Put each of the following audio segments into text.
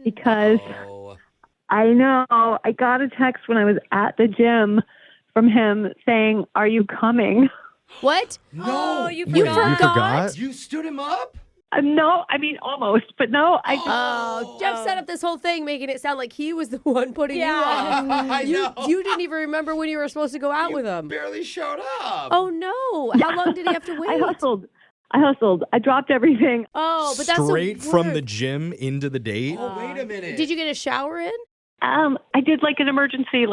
because Oh. I know I got a text when I was at the gym from him saying, "Are you coming?" What? No. Oh, you You forgot. forgot? You stood him up? No, I mean almost, but no, I just Oh, Jeff set up this whole thing, making it sound like he was the one putting you off. I know. You didn't even remember when you were supposed to go out with him. Barely showed up. Oh, no. How long did he have to wait? I hustled. I dropped everything. Oh, but that's Straight the from the worst. gym into the date. Oh, wait a minute. Did you get a shower in? I did like an emergency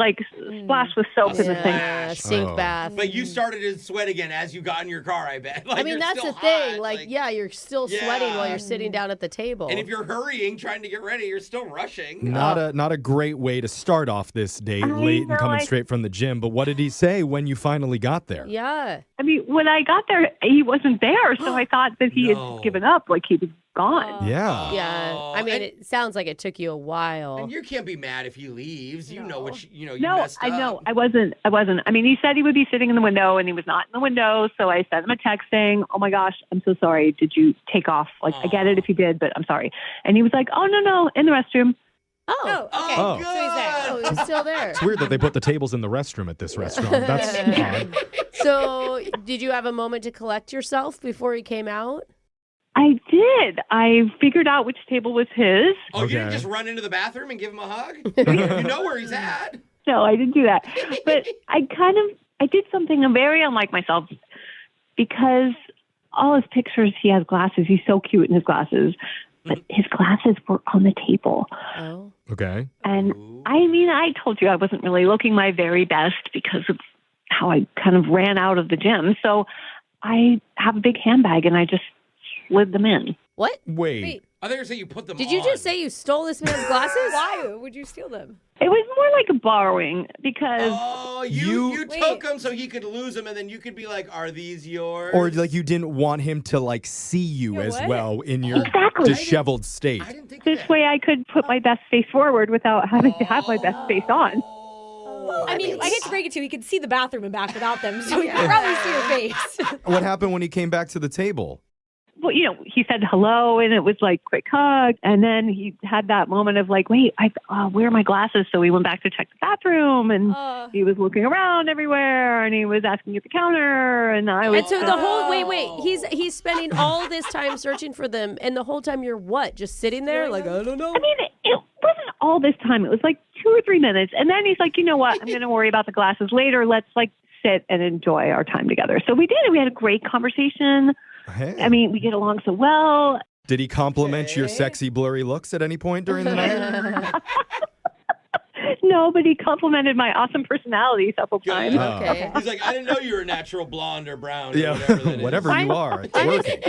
splash with soap in the sink. Yeah, sink Oh. bath. But you started to sweat again as you got in your car, I bet. Like, I mean, you're that's still the thing. hot. Yeah, you're still sweating while Yeah. you're sitting down at the table. And if you're hurrying, trying to get ready, you're still rushing. Not a great way to start off this date, I late and know, coming I- straight from the gym. But what did he say when you finally got there? Yeah. I mean, when I got there, he wasn't there, so I thought that he No. had given up, like he was gone. Yeah. Yeah. I mean, and, it sounds like it took you a while. and you can't be mad if he leaves. You know what you No, messed up. I know. I wasn't. I mean, he said he would be sitting in the window, and he was not in the window. So I sent him a text saying, "Oh my gosh, I'm so sorry. Did you take off? I get it if you did, but I'm sorry." And he was like, "Oh no, in the restroom." Oh. Okay. Oh. Good. So he's there. Oh, he's still there. It's weird that they put the tables in the restroom at this restaurant. That's odd. So, did you have a moment to collect yourself before he came out? I did. I figured out which table was his. Oh, you didn't Okay. just run into the bathroom and give him a hug? You know where he's at. No, I didn't do that. But I did something very unlike myself because all his pictures, he has glasses. He's so cute in his glasses. But his glasses were on the table. Oh. Okay. And I mean, I told you I wasn't really looking my very best because of how I kind of ran out of the gym. So I have a big handbag and I just slid them in. What? Wait. I think you say you put them Did on. you just say you stole this man's glasses? Why would you steal them? It was more like a borrowing because Oh, You- you took them so he could lose them, and then you could be like, "Are these yours?" Or you didn't want him to see you Yeah, as what? well in your Exactly. disheveled state. I didn't think this that. way I could put my best face forward without having to have my best face on. Oh. I mean, I hate to break it to you, he could see the bathroom and back without them, so he could probably see your face. What happened when he came back to the table? Well, he said hello and it was quick hug. And then he had that moment of wait, where are my glasses? So he went back to check the bathroom and he was looking around everywhere and he was asking at the counter. And I was. And so the whole wait, he's spending all this time searching for them, and the whole time you're what? Just sitting there, I don't know. I mean, it wasn't all this time. It was 2 or 3 minutes. And then he's like, you know what? I'm going to worry about the glasses later. Let's sit and enjoy our time together. So we did. We had a great conversation. Hey. I mean, we get along so well. Did he compliment your sexy, blurry looks at any point during the night? No, but he complimented my awesome personality several times. Okay. He's like, "I didn't know you were a natural blonde or brown." Or Yeah, whatever, that is." whatever you are, it's working.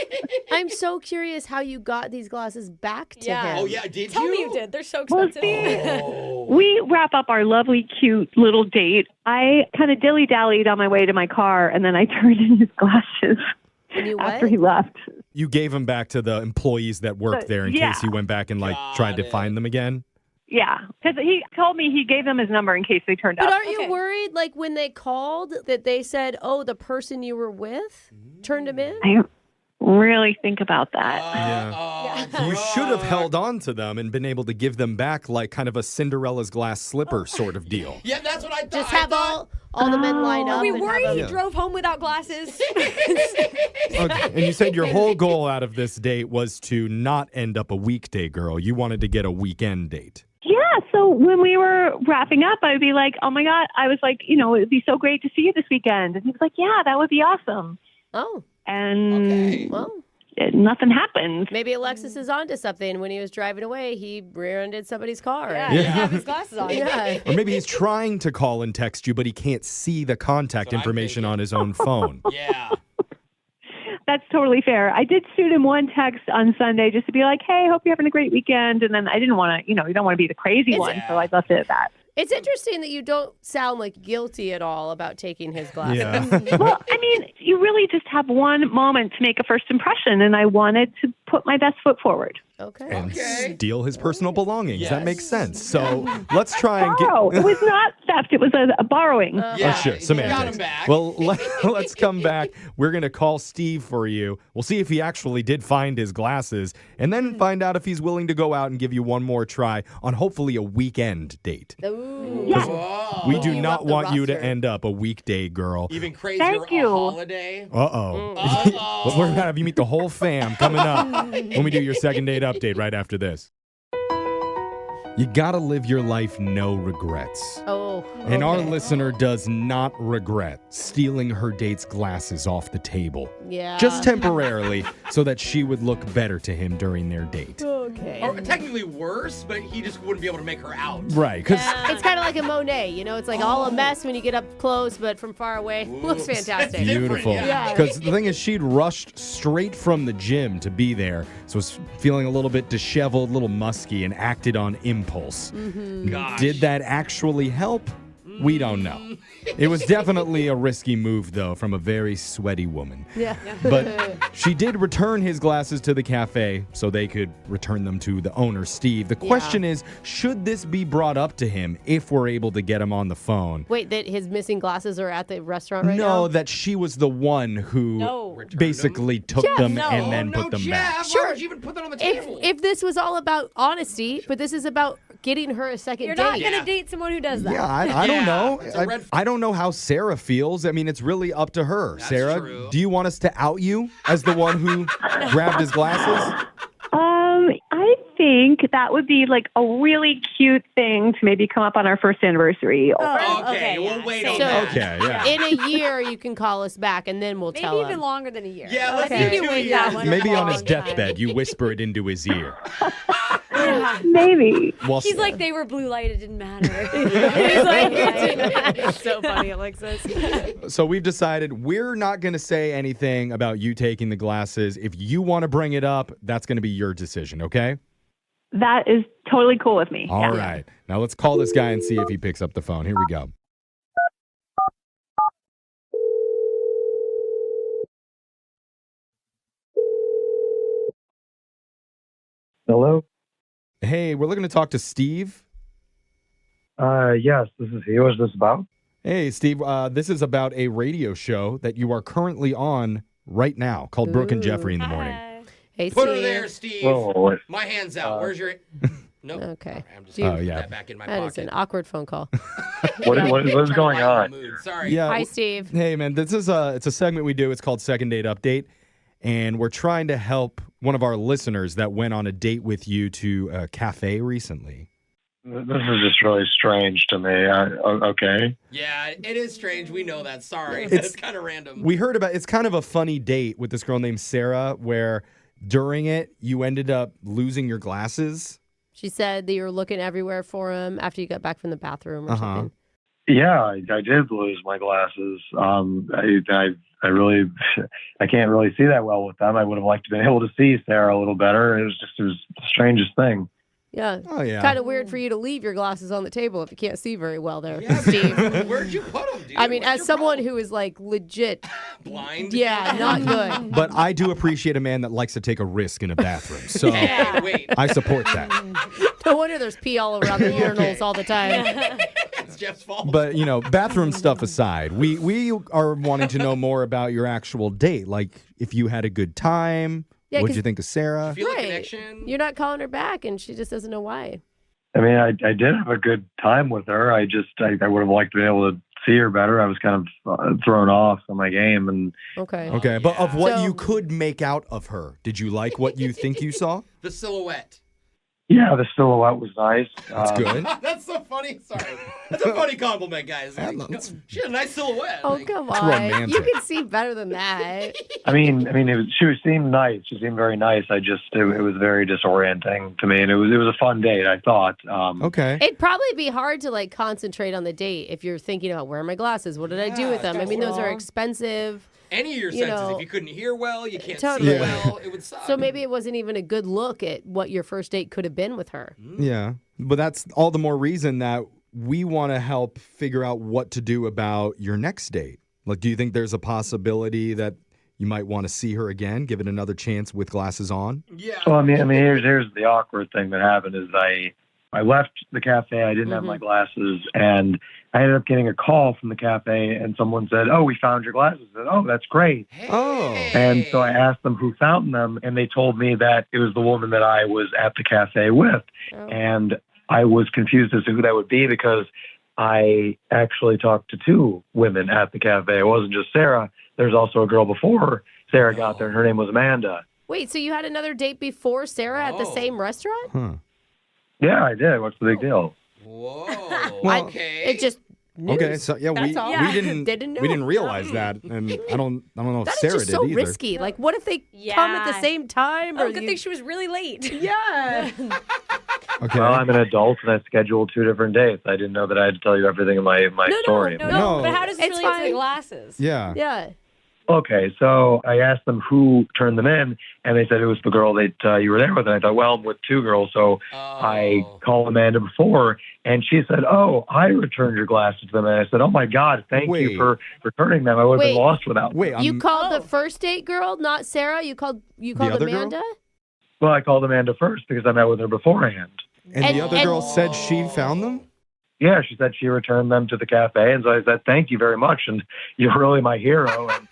I'm so curious how you got these glasses back to Yeah. him. Oh yeah, did Tell you? me you did. They're so Well, expensive. see, Oh. we wrap up our lovely, cute little date. I kind of dilly-dallied on my way to my car, and then I turned in his glasses And you after what? he left. You gave them back to the employees that worked there in yeah. case you went back and tried to it. find them again? Yeah, because he told me he gave them his number in case they turned But up. aren't you Okay. worried, when they called, that they said, "Oh, the person you were with turned him in"? I really think about that. Yeah. You should have held on to them and been able to give them back kind of a Cinderella's glass slipper sort of deal. Yeah, that's what I thought. Just have all the men line up. Are we and worried have he a- drove home without glasses? Okay. And you said your whole goal out of this date was to not end up a weekday girl. You wanted to get a weekend date. Yeah, so when we were wrapping up, I would be like, oh my God, I was like, it would be so great to see you this weekend. And he was like, yeah, that would be awesome. Oh, And Okay. well, nothing happened. maybe Alexis is onto something. When he was driving away, he rear-ended somebody's car. Yeah, he didn't have his glasses on. Yeah. Or maybe he's trying to call and text you, but he can't see the contact That's what I'm information thinking. on his own phone. Yeah. That's totally fair. I did shoot him one text on Sunday just to be like, hey, hope you're having a great weekend. And then I didn't want to, you don't want to be the crazy one. So I left it at that. It's interesting that you don't sound guilty at all about taking his glasses. Yeah. Well, I mean, you really just have one moment to make a first impression. And I wanted to put my best foot forward. Okay. And steal his personal belongings. Yes. That makes sense. So let's try and Oh, it was not theft. It was a borrowing. Yeah, sure. you got Semantics. him back. Well, let's come back. We're going to call Steve for you. We'll see if he actually did find his glasses and then find out if he's willing to go out and give you one more try on hopefully a weekend date. Ooh. Yes. Whoa. We do you not up the want you to roster. end up a weekday girl. Even crazier, Thank you. a holiday. Uh-oh. Uh-oh. We're going to have you meet the whole fam coming up when we do your second date update right after this. You gotta live your life no regrets. Oh. And our okay. listener does not regret stealing her date's glasses off the table. Yeah. Just temporarily, so that she would look better to him during their date. Okay. Or technically worse, but he just wouldn't be able to make her out. Right, because It's kind of like a Monet, you know? It's like all a mess when you get up close, but from far away, looks fantastic. Different, beautiful. yeah. Because the thing is, she'd rushed straight from the gym to be there, so was feeling a little bit disheveled, a little musky, and acted on impulse. Gosh. Did that actually help? We don't know. It was definitely a risky move, though, from a very sweaty woman. Yeah. But she did return his glasses to the cafe so they could return them to the owner, Steve. The question is, should this be brought up to him if we're able to get him on the phone? Wait, that his missing glasses are at the restaurant right now? No, that she was the one who No. basically took Jeff, them no. and then no, put them Jeff, back. Why Sure. would you even put that on the If, table? if this was all about honesty, but this is about getting her a second You're date. not going Yeah. to date someone who does that. Yeah, I don't know. it's a red I don't know how Sarah feels. I mean, it's really up to her. That's Sarah, true. do you want us to out you as the one who grabbed his glasses? I think that would be like a really cute thing to maybe come up on our first anniversary. Okay, we'll yeah. wait So- on So- that. Okay, yeah. In a year, you can call us back, and then we'll Maybe tell even him. longer than a year. Yeah, let's Okay. do 2 wait years. that one. Maybe on his Long time. deathbed, you whisper it into his ear. Maybe. Well, She's like, they were blue light, it didn't matter. It's so funny, Alexis. so we've decided we're not going to say anything about you taking the glasses. If you want to bring it up, that's going to be your decision, okay? That is totally cool with me. All right. Now let's call this guy and see if he picks up the phone. Here we go. Hello? Hey, we're looking to talk to Steve. Yes, this is he. What's this about? Hey, Steve, this is about a radio show that you are currently on right now called Brooke and Jeffrey in the morning. Hey, Put her Steve. there, Steve. Oh, My hand's out. Where's your... Nope. Okay. All right, I'm just Dude. gonna Oh, put yeah. that back in my That is pocket. an awkward phone call. what is Trying to going lighten on? the mood. Sorry. Yeah. Hi, Steve. Hey, man, it's a segment we do. It's called Second Date Update, and we're trying to help one of our listeners that went on a date with you to a cafe recently. This is just really strange to me. Okay. Yeah, it is strange. We know that. Sorry. It's- It's kind of random. We heard about it's kind of a funny date with this girl named Sarah, where during it you ended up losing your glasses. She said that you were looking everywhere for him after you got back from the bathroom or something. Yeah, I did lose my glasses. I really, I can't really see that well with them. I would have liked to be able to see Sarah a little better. It was the strangest thing. Yeah. Oh, yeah. Kind of weird for you to leave your glasses on the table if you can't see very well there, Yeah, Steve. Where'd you put them, dude? I mean, What's as your someone problem? who is like legit, Blind? yeah, not good. But I do appreciate a man that likes to take a risk in a bathroom. So Hey, wait. I support that. No wonder there's pee all around the urinals all the time. It's Jeff's fault. But, you know, bathroom stuff aside, we are wanting to know more about your actual date. Like, if you had a good time, Yeah, what'd 'cause- you think of Sarah? Feel a Right. connection? You're not calling her back, and she just doesn't know why. I mean, I did have a good time with her. I would have liked to be able to see her better. I was kind of thrown off on my game, and Okay. Okay, but of yeah. what So- you could make out of her, did you like what you think you saw? The silhouette. yeah, the silhouette was nice. That's good. That's so funny. Sorry. That's a funny compliment, guys. Yeah, Like, that's- she had a nice silhouette. Oh, Like, come It's on. romantic. You can see better than that. I mean, she seemed nice. She seemed very nice. It was very disorienting to me, and it was a fun date. I thought. Okay. It'd probably be hard to like concentrate on the date if you're thinking about where are my glasses? What did I do with them? I mean, those are expensive. any of your You senses. know, If you couldn't hear well, you can't totally. see Yeah. well, it would suck. So maybe it wasn't even a good look at what your first date could have been with her. Yeah, but that's all the more reason that we want to help figure out what to do about your next date. Like, do you think there's a possibility that, you might want to see her again, give it another chance with glasses on? Yeah. Well, I mean, here's the awkward thing that happened is I left the cafe. I didn't have my glasses, and I ended up getting a call from the cafe, and someone said, "Oh, we found your glasses." I said, "Oh, that's great." Oh. And so I asked them who found them, and they told me that it was the woman that I was at the cafe with. Oh. And I was confused as to who that would be because I actually talked to two women at the cafe. It wasn't just Sarah. There's also a girl before Sarah got there, and her name was Amanda. Wait, so you had another date before Sarah at the same restaurant? Huh. Yeah, I did. What's the big deal? Whoa. Well, okay. It just news. Okay, so yeah, we all. didn't know. we didn't realize that, and I don't know if That is Sarah just did so either. risky. Like, what if they come at the Yeah. same time? Oh, or good you- thing she was really late. Yeah. Okay. Well, I'm an adult, and I scheduled 2 different dates. I didn't know that I had to tell you everything in my story. No. But how does this It's relate to fine. the glasses? Yeah. Yeah. Okay, so I asked them who turned them in, and they said it was the girl that you were there with. And I thought, well, I'm with 2 girls, so I called Amanda before, and she said, "Oh, I returned your glasses to them." And I said, "Oh my God, thank Wait. you for returning them. I would have been Wait. lost without." Wait, You called the first date girl, not Sarah? You called other girl? Amanda? Well, I called Amanda first because I met with her beforehand. and the other and- girl said she found them? Yeah, she said she returned them to the cafe, and so I said, "Thank you very much, and you're really my hero." And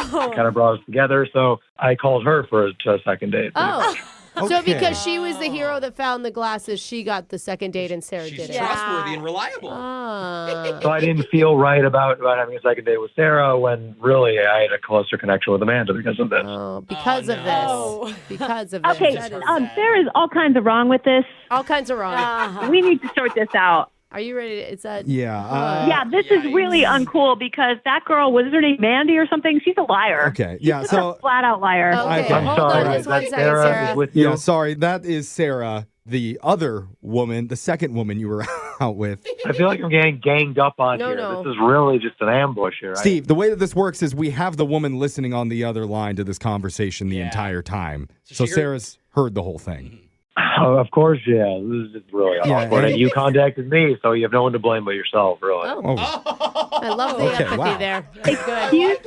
Oh. kind of brought us together, so I called her for a second date. Oh. So Okay. because she was the hero that found the glasses, she got the second date and Sarah She's did it. Yeah. trustworthy and reliable. Ah. So I didn't feel right about having a second date with Sarah when really I had a closer connection with Amanda because of this. Oh, because of no. this. Because of this. Okay, there is all kinds of wrong with this. All kinds of wrong. Uh-huh. We need to sort this out. Are you ready? Is that? Yeah. Yeah, this is really uncool because that girl, was her name Mandy or something? She's a liar. Okay. Yeah. She's So a flat out liar. Okay, I'm hold sorry. on just one that second, Sarah Sarah. is with you. yeah, sorry. That is Sarah, the other woman, the second woman you were out with. I feel like I'm getting ganged up on No, here. no. This is really just an ambush here. Steve, the way that this works is we have the woman listening on the other line to this conversation the Yeah. entire time. So So she heard- Sarah's heard the whole thing. Oh, of course, yeah. This is just really Yeah, awkward. and- And you contacted me, so you have no one to blame but yourself, really. Oh, Oh, I love the Okay, empathy wow. there. That's good. Excuse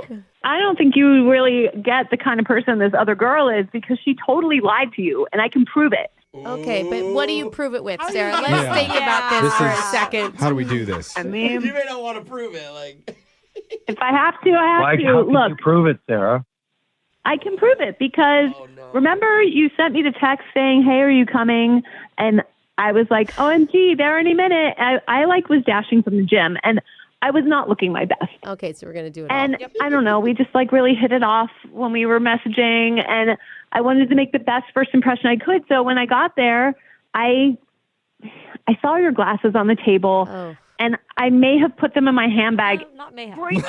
me? I don't think you really get the kind of person this other girl is because she totally lied to you, and I can prove it. Okay, but what do you prove it with, How do Sarah? you- Let's Yeah. think about this, This for a is- second. how do we do this? I You mean, may not want to prove it. Like, if I have to, I have Why, to. how can Look, you prove it, Sarah? I can prove it because oh no. remember you sent me the text saying, "Hey, are you coming?" And I was like, "OMG, there any minute." I was dashing from the gym, and I was not looking my best. Okay, so we're gonna do it. And all. I don't know, we just really hit it off when we were messaging, and I wanted to make the best first impression I could. So when I got there, I saw your glasses on the table, Oh. and I may have put them in my handbag Not mayhem. briefly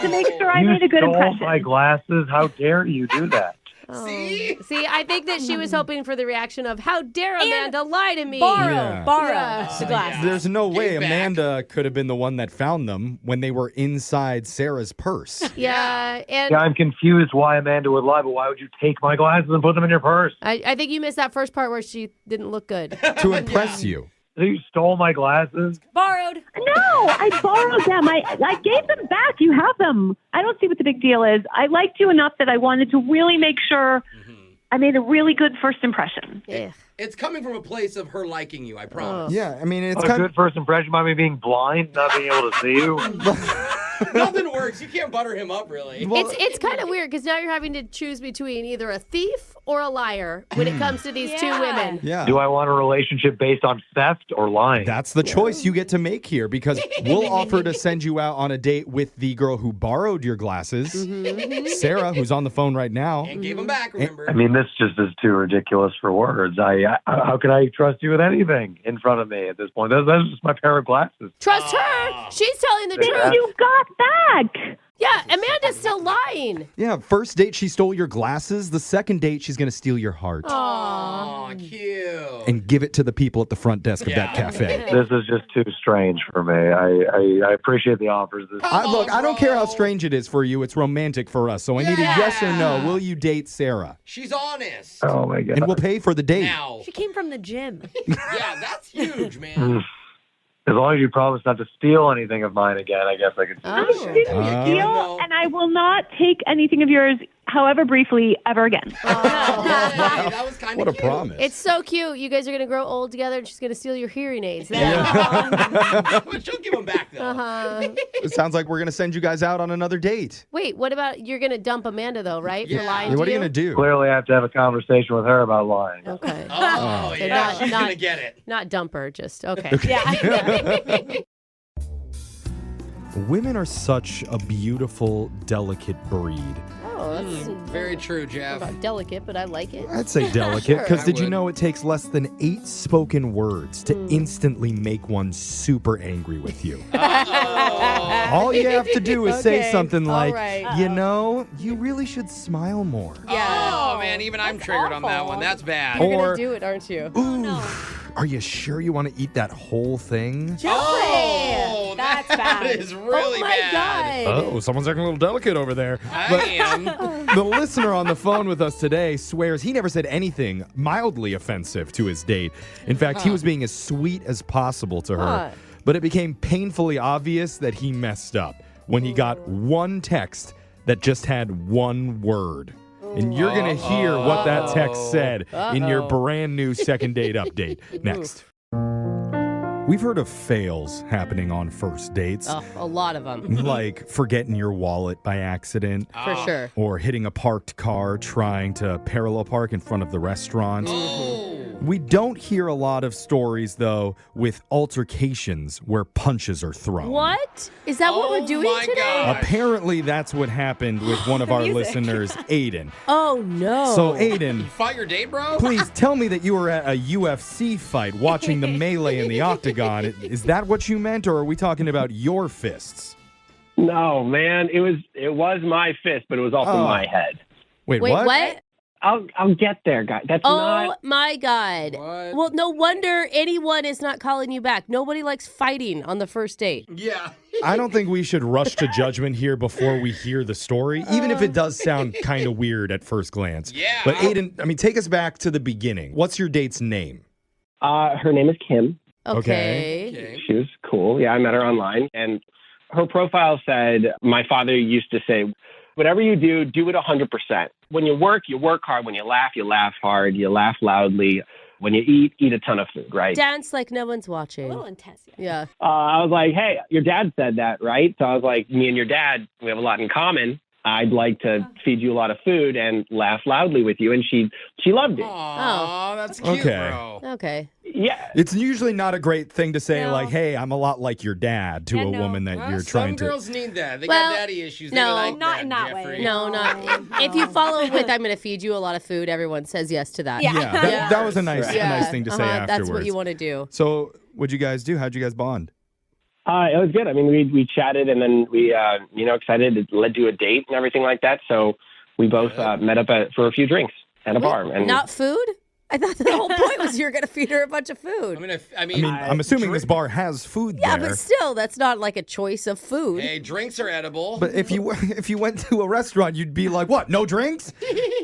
to make sure I you made a good stole impression. my glasses. How dare you do that? Oh. See? See, I think that she was hoping for the reaction of, "How dare Amanda lie to me?" Borrow Yeah. the glasses. There's no way Give back. Amanda could have been the one that found them when they were inside Sarah's purse. Yeah, and Yeah, I'm confused why Amanda would lie, but why would you take my glasses and put them in your purse? I think you missed that first part where she didn't look good. To impress you. So you stole my glasses? Borrowed. No, I borrowed them. I gave them back. You have them. I don't see what the big deal is. I liked you enough that I wanted to really make sure I made a really good first impression. Yeah. It's coming from a place of her liking you, I promise. Yeah, I mean, it's A kind good first impression by me being blind, not being able to see you. Nothing works. You can't butter him up, really. It's kind of weird because now you're having to choose between either a thief or a liar when it comes to these two Yeah. women. Yeah. Do I want a relationship based on theft or lying? That's the choice you get to make here because we'll offer to send you out on a date with the girl who borrowed your glasses, Sarah, who's on the phone right now. And gave him back, remember? I mean, this just is too ridiculous for words. How can I trust you with anything in front of me at this point? That's just my pair of glasses. Trust her. She's telling the Yeah. truth. You got back. Yeah, Amanda's still lying. Yeah, first date she stole your glasses. The second date she's going to steal your heart Aw, cute. and give it to the people at the front desk of that Yeah. cafe. This is just too strange for me. I appreciate the offers. This Look, I don't care how bro. strange it is for you. It's romantic for us. So I need a yes or no. Will you date Sarah? She's honest. Oh my god. And we'll pay for the date. Now. She came from the gym. Yeah, that's huge, man. As long as you promise not to steal anything of mine again, I guess I could. Steal, and I will not take anything of yours, however briefly, ever again. That was kind of What a promise. It's so cute. You guys are going to grow old together and she's going to steal your hearing aids. But she'll give them back, though. It sounds like we're going to send you guys out on another date. Wait, what about you're going to dump Amanda, though, right? Yeah. For lying Yeah, to what are you you? going to do? Clearly, I have to have a conversation with her about lying. Okay. Oh, Okay, yeah. not- She's not- going to get it. Not dump her, just okay. Yeah. Women are such a beautiful, delicate breed. Oh, that's Very true, Jeff. about delicate, but I like it. I'd say delicate, because I did you would. know it takes less than 8 spoken words to instantly make one super angry with you? All you have to do is say Okay, something all like, right. you know, you really should smile more. Oh, man, even I'm triggered on that awful. one. That's bad. You're Or- going to do it, aren't you? Ooh, are you sure you want to eat that whole thing? Oh, That's that bad. is really oh my bad. God. Oh, someone's acting a little delicate over there. I am. The listener on the phone with us today swears he never said anything mildly offensive to his date. In fact, he was being as sweet as possible to her. Huh. But it became painfully obvious that he messed up when he got one text that just had one word. And you're going to hear what that text said in your brand new second date update next. We've heard of fails happening on first dates, Oh, a lot of them, like forgetting your wallet by accident. for sure. Or hitting a parked car trying to parallel park in front of the restaurant. We don't hear a lot of stories, though, with altercations where punches are thrown. What? Is that what Oh we're doing my today? God. Apparently, that's what happened with one of our listeners, Aiden. Oh, no. So, Aiden, Fight your date, bro? please tell me that you were at a UFC fight watching the melee in the octagon. Is that what you meant, or are we talking about your fists? No, man, it was my fist, but it was also Oh. my head. Wait, Wait, what? I'll get there, guys. That's Oh not. my God. What? Well, no wonder anyone is not calling you back. Nobody likes fighting on the first date. Yeah. I don't think we should rush to judgment here before we hear the story, even if it does sound kind of weird at first glance. Yeah. But Aiden, I mean, take us back to the beginning. What's your date's name? Her name is Kim. Okay. Okay. She was cool. Yeah, I met her online, and her profile said, "My father used to say, whatever you do it 100%. When you work hard. When you laugh hard. You laugh loudly. When you eat a ton of food, right?" Dance like no one's A watching. little intense. Yeah. Yeah. I was like, "Hey, your dad said that, right?" So I was like, "Me and your dad, we have a lot in common. I'd like to feed you a lot of food and laugh loudly with you." And she loved it. Aw, that's cute, Okay. bro. Okay. Yeah. It's usually not a great thing to say, No. like, hey, I'm a lot like your dad to Yeah, a no. woman that Well, you're some trying to. girls need that. They Well, got daddy issues. no. They like Not that, in that Jeffrey. way. No, not. If you follow it with, I'm going to feed you a lot of food, everyone says yes to that. Yeah. Yeah, that was a nice, Right. a nice thing to say afterwards. That's what you want to do. So, what'd you guys do? How'd you guys bond? It was good. I mean, we chatted, and then we, excited to do a date and everything like that. So we both met up for a few drinks at a bar. And Not food? I thought the whole point was you're going to feed her a bunch of food. I I mean, I'm assuming this bar has food Yeah, there. but still, that's not like a choice of food. Hey, drinks are edible. But if you went to a restaurant, you'd be like, what? No drinks?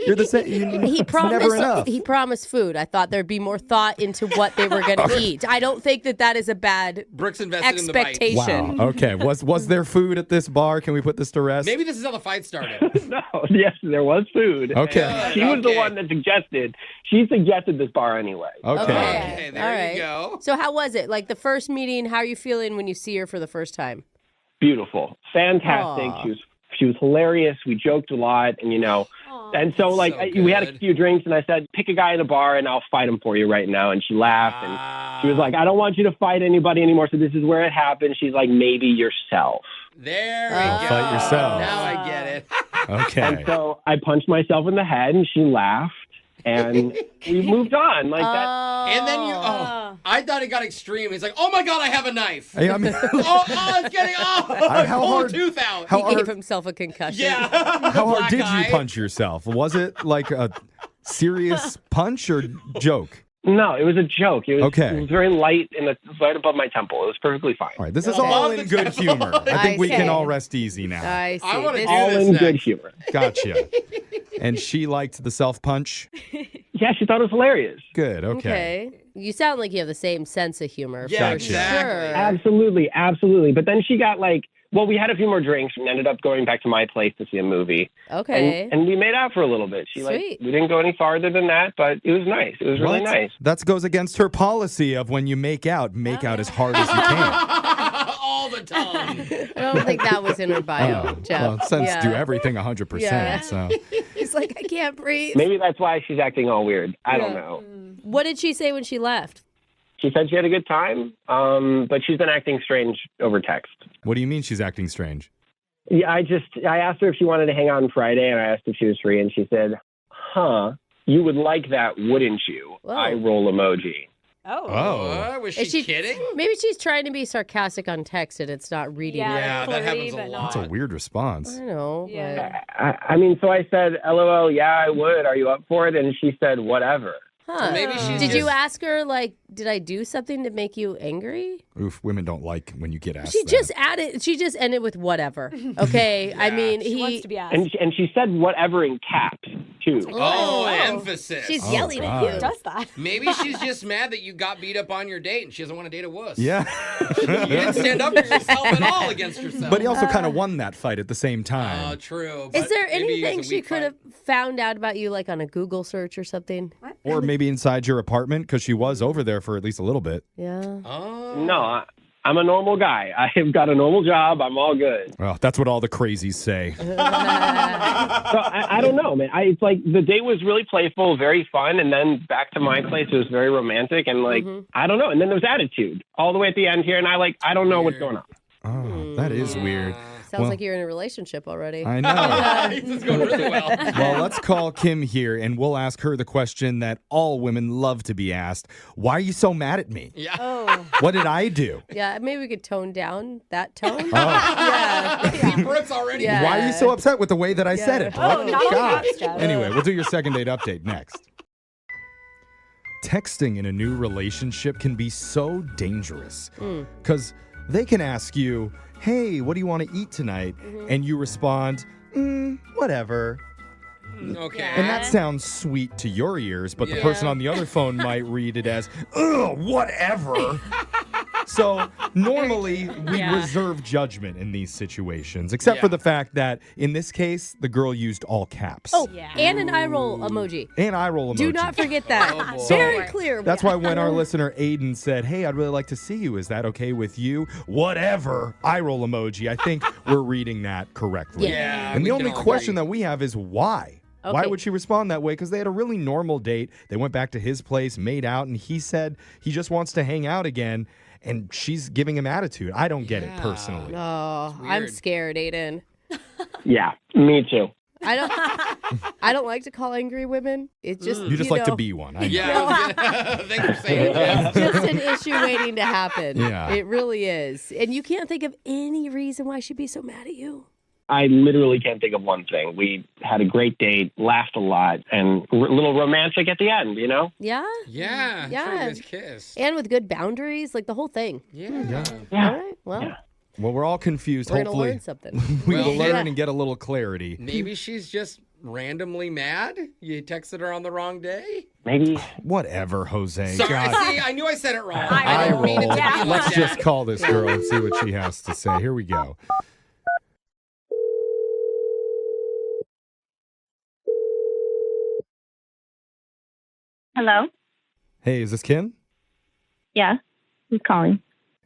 You're the same. He It's never enough. promised. He promised food. I thought there'd be more thought into what they were going to eat. I don't think that is a bad Brooks invested in the bite. expectation. Wow. Okay. Was there food at this bar? Can we put this to rest? Maybe this is how the fight started. no, yes, there was food. Okay. She was the Okay. one that suggested. She suggested this bar anyway. Okay. Okay, there All you right. go. So how was it? Like the first meeting, how are you feeling when you see her for the first time? Beautiful, fantastic. Aw. She was hilarious. We joked a lot, and and so like So we had a good. few drinks, and I said, "Pick a guy in a bar, and I'll fight him for you right now." And she laughed, and she was like, "I don't want you to fight anybody anymore. So this is where it happened." She's like, "Maybe yourself." There we Oh. go. Fight yourself. Now I get it. Okay. And so I punched myself in the head, and she laughed, and we moved on like that. And then I thought it got extreme. He's like, oh my God, I have a knife. Hey, I mean, It's getting, how pull hard- a tooth out. how He gave hard- himself a concussion. Yeah. How hard Black did eye. you punch yourself? Was it like a serious punch or joke? No, it was a joke. It was, Okay. It was very light and right above my temple. It was perfectly fine. All right, this is Okay. all Above in the good temple. humor. I think we I can see. all rest easy now. I see. I wanna This- do All this in next. good humor. Gotcha. And she liked the self punch. Yeah, she thought it was hilarious. Good. Okay. You sound like you have the same sense of humor. Yeah, for exactly. sure. Absolutely. But then she got we had a few more drinks and ended up going back to my place to see a movie. Okay. And we made out for a little bit. Sweet. We didn't go any farther than that, but it was nice. It was really nice. That goes against her policy of when you make out as hard as you can. All the time. I don't think that was in her bio, Jeff. Well, since do everything 100%. Yeah. So He's like, I can't breathe. Maybe that's why she's acting all weird. I don't know. What did she say when she left? She said she had a good time, but she's been acting strange over text. what do you mean she's acting strange? Yeah, I asked her if she wanted to hang out on Friday, and I asked if she was free, and she said, you would like that, wouldn't you? Whoa. Eye roll emoji. What? Was Is she kidding? Maybe she's trying to be sarcastic on text and it's not reading. Yeah, that flirty, happens a but lot. That's a weird response. I know. Yeah. So I said, LOL, yeah, I would. Are you up for it? And she said, whatever. Huh. Maybe she's Did you just- ask her, did I do something to make you angry? Oof, women don't like when you get asked She that. just ended with whatever. Okay. I mean, She wants to be asked. And she said whatever in caps, too. Oh, emphasis. She's Oh, yelling God. at Who you. does that? Maybe she's just mad that you got beat up on your date and she doesn't want to date a wuss. Yeah. You didn't stand up for yourself at all against yourself. But he also kind of won that fight at the same time. Oh, true. Is but there maybe it was anything a she weak could fight. have found out about you, on a Google search or something? Or maybe inside your apartment, because she was over there for at least a little bit. Yeah. Oh. No, I'm a normal guy. I've got a normal job. I'm all good. Well, that's what all the crazies say. So I don't know, man. It's like the date was really playful, very fun, and then back to my place, it was very romantic, and I don't know. And then there was attitude all the way at the end here, and I don't know what's going on. Oh, that is weird. Sounds Well, like you're in a relationship already. I know. This is going really well. Well, let's call Kim here, and we'll ask her the question that all women love to be asked. Why are you so mad at me? Yeah. Oh. What did I do? Yeah, maybe we could tone down that tone. Oh. Yeah. See, Brooke's already. Yeah. Why are you so upset with the way that I said it? Oh, What? not God. like that, Anyway, we'll do your second date update next. Texting in a new relationship can be so dangerous because they can ask you, hey, what do you want to eat tonight? And you respond, whatever. Okay. And that sounds sweet to your ears, but the Yeah. person on the other phone might read it as, ugh, whatever. So normally we reserve judgment in these situations, except for Yeah. the fact that in this case, the girl used all caps. Oh, and an eye roll emoji. And eye roll emoji. Do not forget that. Oh, boy. Very clear. That's why when our listener Aiden said, hey, I'd really like to see you, is that okay with you? Whatever. Eye roll emoji. I think we're reading that correctly. Yeah. And we the can only all question agree. that we have is why? Why Okay. would she respond that way? Because they had a really normal date. They went back to his place, made out, and he said he just wants to hang out again. And she's giving him attitude. I don't get it personally. Oh, I'm weird. scared, Aiden. Yeah, me too. I don't like to call angry women. It's just You just like to be one. I know. Yeah. Thanks for saying that. just an issue waiting to happen. Yeah. It really is. And you can't think of any reason why she'd be so mad at you. I literally can't think of one thing. We had a great date, laughed a lot, and a little romantic at the end, you know? Yeah? Yeah. Yeah. Sure, you guys kissed. And with good boundaries, the whole thing. Yeah. All right. Well, Well, we're all confused. we're going to Hopefully, learn something. we Well, will learn yeah. and get a little clarity. Maybe she's just randomly mad. You texted her on the wrong day. Maybe. Whatever, Jose. Sorry. God. See, I knew I said it wrong. I I didn't mean it to be roll. like Let's that. just call this girl and see what she has to say. Here we go. Hello? Hey, is this Kim? Yeah. Who's calling?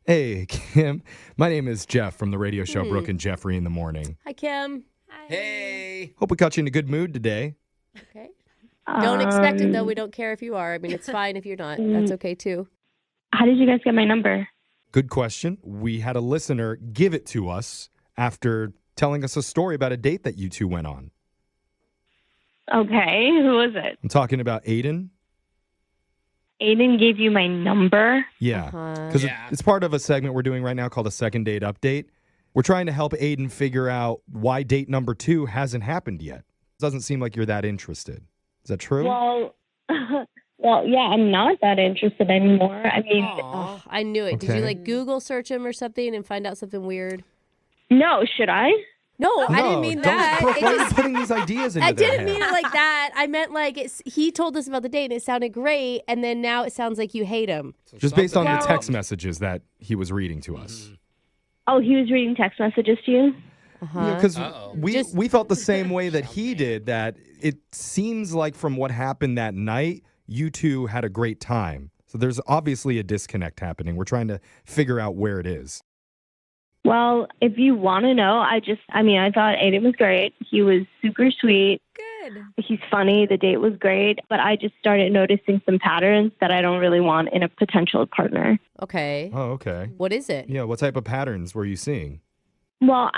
Hey, Kim. My name is Jeff from the radio show Brooke and Jeffrey in the morning. Hi, Kim. Hey. Hope we got you in a good mood today. Okay. Don't expect it, though. We don't care if you are. I mean, it's fine if you're not. That's okay, too. How did you guys get my number? Good question. We had a listener give it to us after telling us a story about a date that you two went on. Okay. Who was it? I'm talking about Aiden. Aiden gave you my number? Yeah. Uh-huh. Because Yeah. it's part of a segment we're doing right now called a second date update. We're trying to help Aiden figure out why date number 2 hasn't happened yet. Doesn't seem like you're that interested. Is that true? Well, yeah, I'm not that interested anymore. I mean, Oh, I knew it. Did Okay. you Google search him or something and find out something weird? no, should I? No, I didn't mean that. Brooke, why are you putting these ideas into I their didn't mean head? it like that. I meant like he told us about the date and it sounded great, and then now it sounds like you hate him. Just based on the Well- text messages that he was reading to us. Oh, he was reading text messages to you? Because we Just- we felt the same way that he did, that it seems like from what happened that night, you two had a great time. So there's obviously a disconnect happening. We're trying to figure out where it is. Well, if you want to know, I thought Aiden was great. He was super sweet. Good. He's funny. The date was great. But I just started noticing some patterns that I don't really want in a potential partner. Okay. Oh, okay. What is it? Yeah, what type of patterns were you seeing? Well,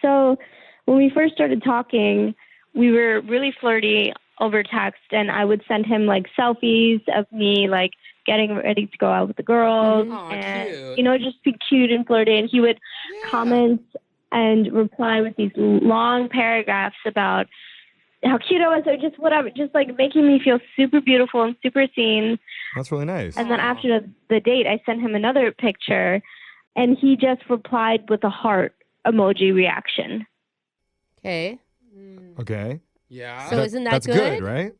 so when we first started talking, we were really flirty over text, and I would send him like selfies of me like getting ready to go out with the girls, Aw, and cute. just be cute and flirty. And he would comment and reply with these long paragraphs about how cute I was, or just whatever, just like making me feel super beautiful and super seen. That's really nice. And then after the date, I sent him another picture, and he just replied with a heart emoji reaction. Okay. Okay. Yeah. So isn't that That's good, right?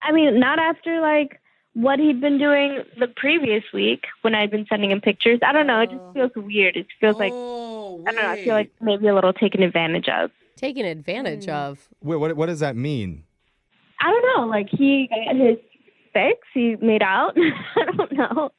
I mean, not after like what he'd been doing the previous week when I'd been sending him pictures. I don't know. It just feels weird. It feels like, oh, I don't know. I feel like maybe a little taken advantage of. Taken advantage of. Wait, what does that mean? I don't know. Like he got his fix. He made out. I don't know.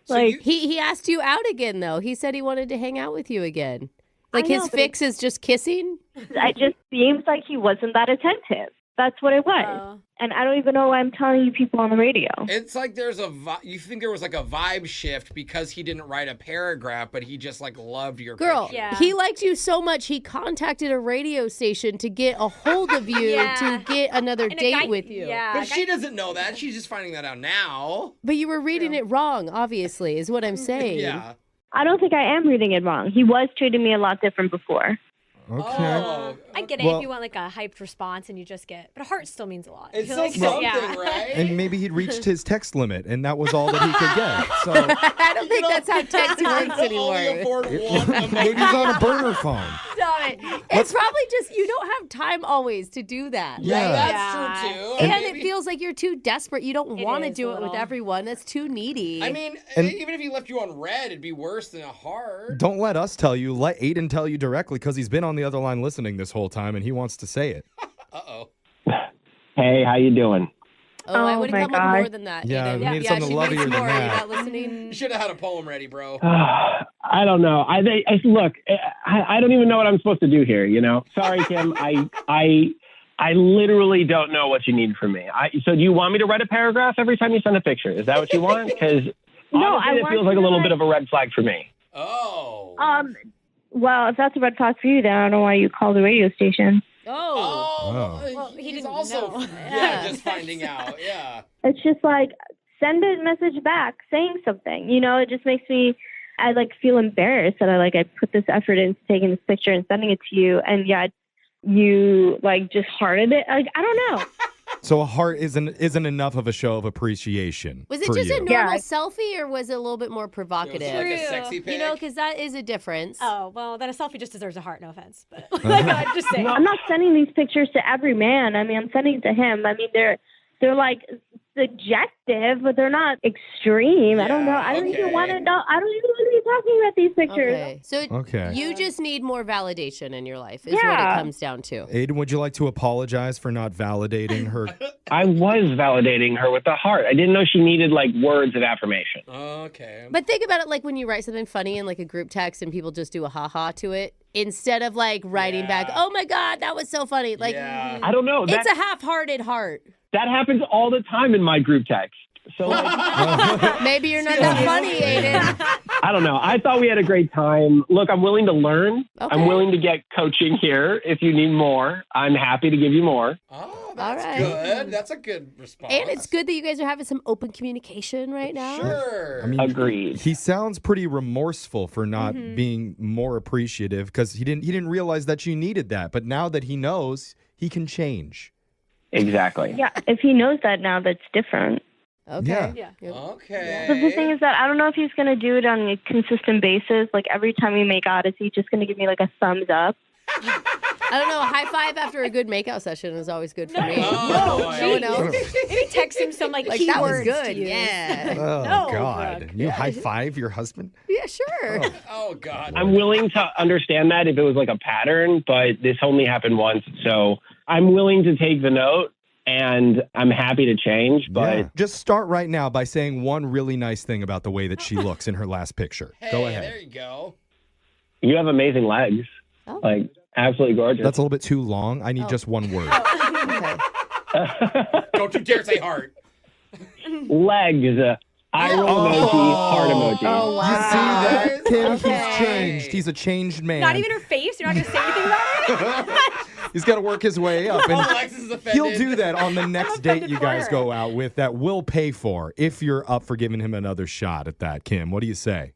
So Like you- He asked you out again, though. He said he wanted to hang out with you again. Like I his know, but fix is just kissing? it just seems like he wasn't that attentive. That's what it was. Oh. And I don't even know why I'm telling you people on the radio. It's like there's you think there was like a vibe shift because he didn't write a paragraph, but he just like loved your Girl, picture. Yeah. he liked you so much he contacted a radio station to get a hold of you Yeah. to get another And a date guy- with you. Yeah. But she doesn't know that. She's just finding that out now. But you were reading it wrong, obviously, is what I'm saying. Yeah. I don't think I am reading it wrong. He was treating me a lot different before. Okay. Oh, I get it Well- if you want like a hyped response and you just get, but a heart still means a lot. I it's feel still like- something, right? And maybe he'd reached his text limit, and that was all that he could get. So I don't think that's how text works He'll only anymore. afford one. maybe he's on a burner phone. Stop it. It's probably just you don't have time always to do that. Yeah. That's Yeah. true too. And Maybe- it feels like you're too desperate. You don't want to is do a it with little. everyone. That's too needy. I mean, And- even if he left you on red, it'd be worse than a heart. Don't let us tell you. Let Aiden tell you directly, because he's been on the other line listening this whole time, and he wants to say it. Uh-oh. Hey, how you doing? I Oh would my have come God. with more than that. Yeah, Aiden. we need something she lovelier needs than more. Are you that. not listening? You should have had a poem ready, bro. I don't know. Look. I don't even know what I'm supposed to do here. You know. Sorry, Kim. I literally don't know what you need from me. So do you want me to write a paragraph every time you send a picture? Is that what you want? Because No, I it want feels like a you to little write- bit of a red flag for me. Oh. Well, if that's a red flag for you, then I don't know why you called the radio station. Oh. Oh. Well, he he's didn't also know. yeah, just finding out. Yeah. It's just like send a message back saying something. You know, it just makes me. I like feel embarrassed that I put this effort into taking this picture and sending it to you, and yet you like just hearted it. Like I don't know. So a heart isn't enough of a show of appreciation. Was it for just you. a normal selfie or was it a little bit more It was provocative? like a True. sexy pic. You know, because that is a difference. Oh, well, then a selfie just deserves a heart. No offense. But like, I'm just saying. I'm not sending these pictures to every man. I mean, I'm sending it to him. I mean, they're like suggestive, but they're not extreme. I don't know. I don't okay. even want to know. I don't even want to be talking about these pictures. Okay. So Okay. you just need more validation in your life, is what it Yeah. comes down to. Aiden, would you like to apologize for not validating her? I was validating her with the heart. I didn't know she needed like words of affirmation. Okay. But think about it like when you write something funny in like a group text and people just do a ha-ha to it instead of like writing back, Yeah. oh my God, that was so funny. Like, Yeah. I don't know. it's a half-hearted heart. That happens all the time in my group text. So like, Maybe you're not that funny, Aiden. I don't know. I thought we had a great time. Look, I'm willing to learn. Okay. I'm willing to get coaching here if you need more. I'm happy to give you more. Oh, that's right. good. That's a good response. And it's good that you guys are having some open communication right now. Sure. I mean, Agreed. he sounds pretty remorseful for not being more appreciative because he didn't realize that you needed that. But now that he knows, he can change. Exactly. Yeah, if he knows that now, that's different. Okay. Yeah. Yeah. Yep. Okay. But the thing is that I don't know if he's going to do it on a consistent basis. Like every time we make out, is he just going to give me like a thumbs up? I don't know. A high five after a good makeout session is always good for me. Oh, no one else. Maybe text him some like That was keywords good. to use. Yeah. Oh, No, God. Brooke. You high five your husband? Yeah, sure. Oh, God. I'm willing to understand that if it was like a pattern, but this only happened once. So I'm willing to take the note and I'm happy to change. But Yeah. Just start right now by saying one really nice thing about the way that she looks in her last picture. Hey, Go ahead. there you go. you have amazing legs. Oh. Like, absolutely gorgeous. That's a little bit too long. I need just one word. Okay. Don't you dare say heart. Legs. Eye roll emoji, heart emoji. Oh, wow. You see that, Kim? Okay. He's changed. He's a changed man. Not even her face. You're not going to say anything about it? He's got to work his way up. And Alexis is offended. he'll do that on the next date offended you for guys her. go out with that we'll pay for if you're up for giving him another shot at that, Kim. What do you say?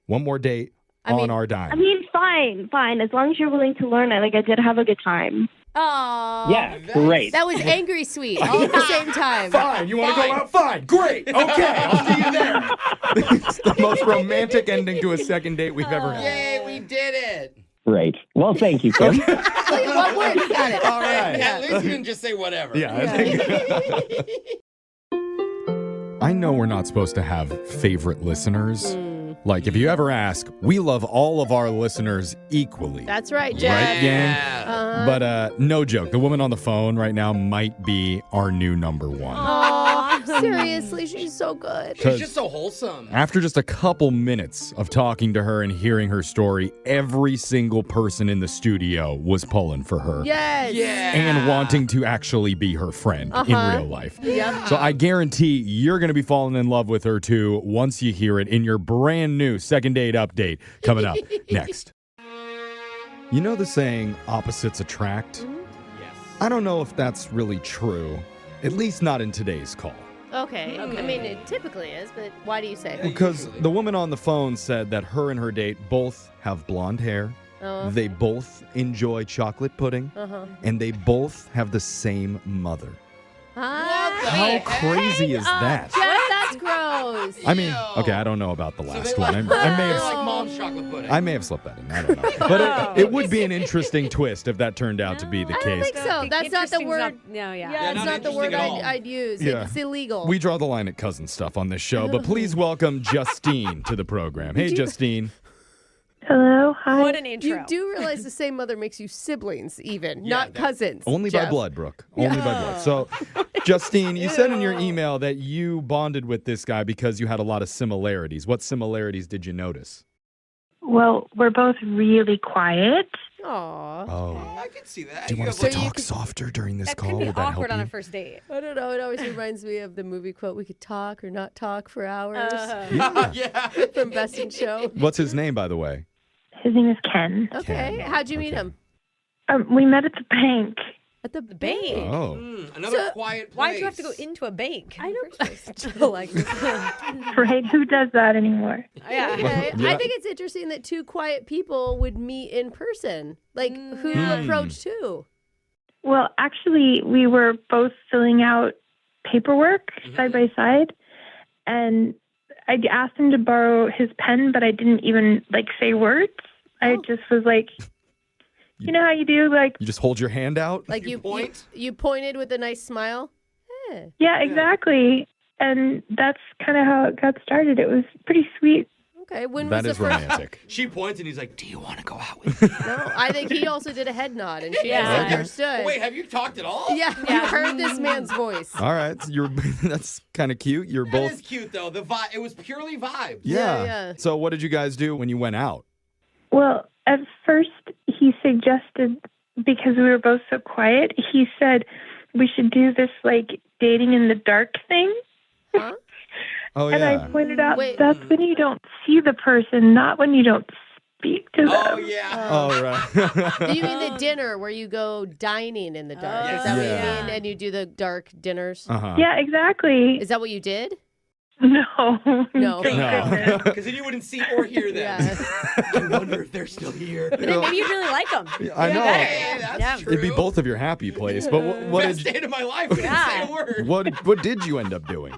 One more date on our dime. I mean, fine. As long as you're willing to learn it. Like, I did have a good time. Aw. Yeah, great. That was angry sweet all at the same time. Fine. You want to go out? Fine. Great. Okay. I'll see you there. It's the most romantic ending to a second date we've ever had. Yay, we did it. Great. Well, thank you, Kim. Wait, what word? You got it. All right. Yeah, at least you didn't just say whatever. Yeah. I think. I know we're not supposed to have favorite listeners. Like, if you ever ask, we love all of our listeners equally. That's right, Jeff. Right, gang? Uh-huh. But no joke, the woman on the phone right now might be our new number one. Aw, seriously, she's so good. She's just so wholesome. After just a couple minutes of talking to her and hearing her story, every single person in the studio was pulling for her. Yes. Yeah. And wanting to actually be her friend in real life. Yep. So I guarantee you're going to be falling in love with her too once you hear it in your brand new second date update coming up next. You know the saying, opposites attract? Yes. I don't know if that's really true, at least not in today's call. Okay. I mean, it typically is, but why do you say? Because the woman on the phone said that her and her date both have blonde hair, they both enjoy chocolate pudding, and they both have the same mother. How crazy is that? Jeff, that's gross. I mean, okay, I don't know about the last one. I may They're have like mom's chocolate pudding. I may have slipped that in. I don't know. But it would be an interesting twist if that turned out to be the I don't case. think so. That's not the Interesting's word. not- no, yeah. Yeah, it's not not the word interesting at all. I'd use. Yeah. It's illegal. We draw the line at cousin stuff on this show, but please welcome Justine to the program. Hey, Justine. Hello, hi. What an intro. You do realize the same mother makes you siblings, even, Yeah, not cousins. Only by Jeff. blood, Brooke. Only by blood. So, Justine, you said in your email that you bonded with this guy because you had a lot of similarities. What similarities did you notice? Well, we're both really quiet. Aw. Oh. I can see that. Do you want us So to you talk could- softer during this That call? could be Would that help awkward on you? a first date. I don't know. It always reminds me of the movie quote, "We could talk or not talk for hours." Yeah. From Best in Show. What's his name, by the way? His name is Ken. Okay. How'd you meet Okay. him? We met at the bank. At the bank? bank. Oh. Another So- quiet place. Why did you have to go into a bank? I don't like this. Right? Who does that anymore? Yeah. Okay. Yeah. I think it's interesting that two quiet people would meet in person. Like, who approached who? Well, actually, we were both filling out paperwork side by side, and I asked him to borrow his pen, but I didn't even say words. I just was like, you know how you do, You just hold your hand out? Like You point? You pointed with a nice smile. yeah, exactly. And that's kind of how it got started. It was pretty sweet. Okay. When That was is the first? romantic. She points and he's like, "Do you want to go out with me?" No, I think he also did a head nod, and she Yeah. just understood. Wait, have you talked at all? Yeah, you heard this man's voice. All right. So that's kind of cute. You're That both. is cute though. The vibe. It was purely vibes. Yeah. So what did you guys do when you went out? Well, at first he suggested, because we were both so quiet, he said we should do this dating in the dark thing. Huh? Oh, And yeah. I pointed out Wait. that's when you don't see the person, not when you don't speak to them. Oh yeah. Oh, right. Do you mean the dinner where you go dining in the dark? Is that what Yeah. you mean? And you do the dark dinners? Uh-huh. Yeah, exactly. Is that what you did? No. No. Thank No. goodness. Because then you wouldn't see or hear them. Yeah. I wonder if they're still here. And then maybe you'd really like them. I know. Hey, that's Yeah. true. It'd be both of your happy place. But what Best did you, date of my life. We didn't say a word. what did you end up doing?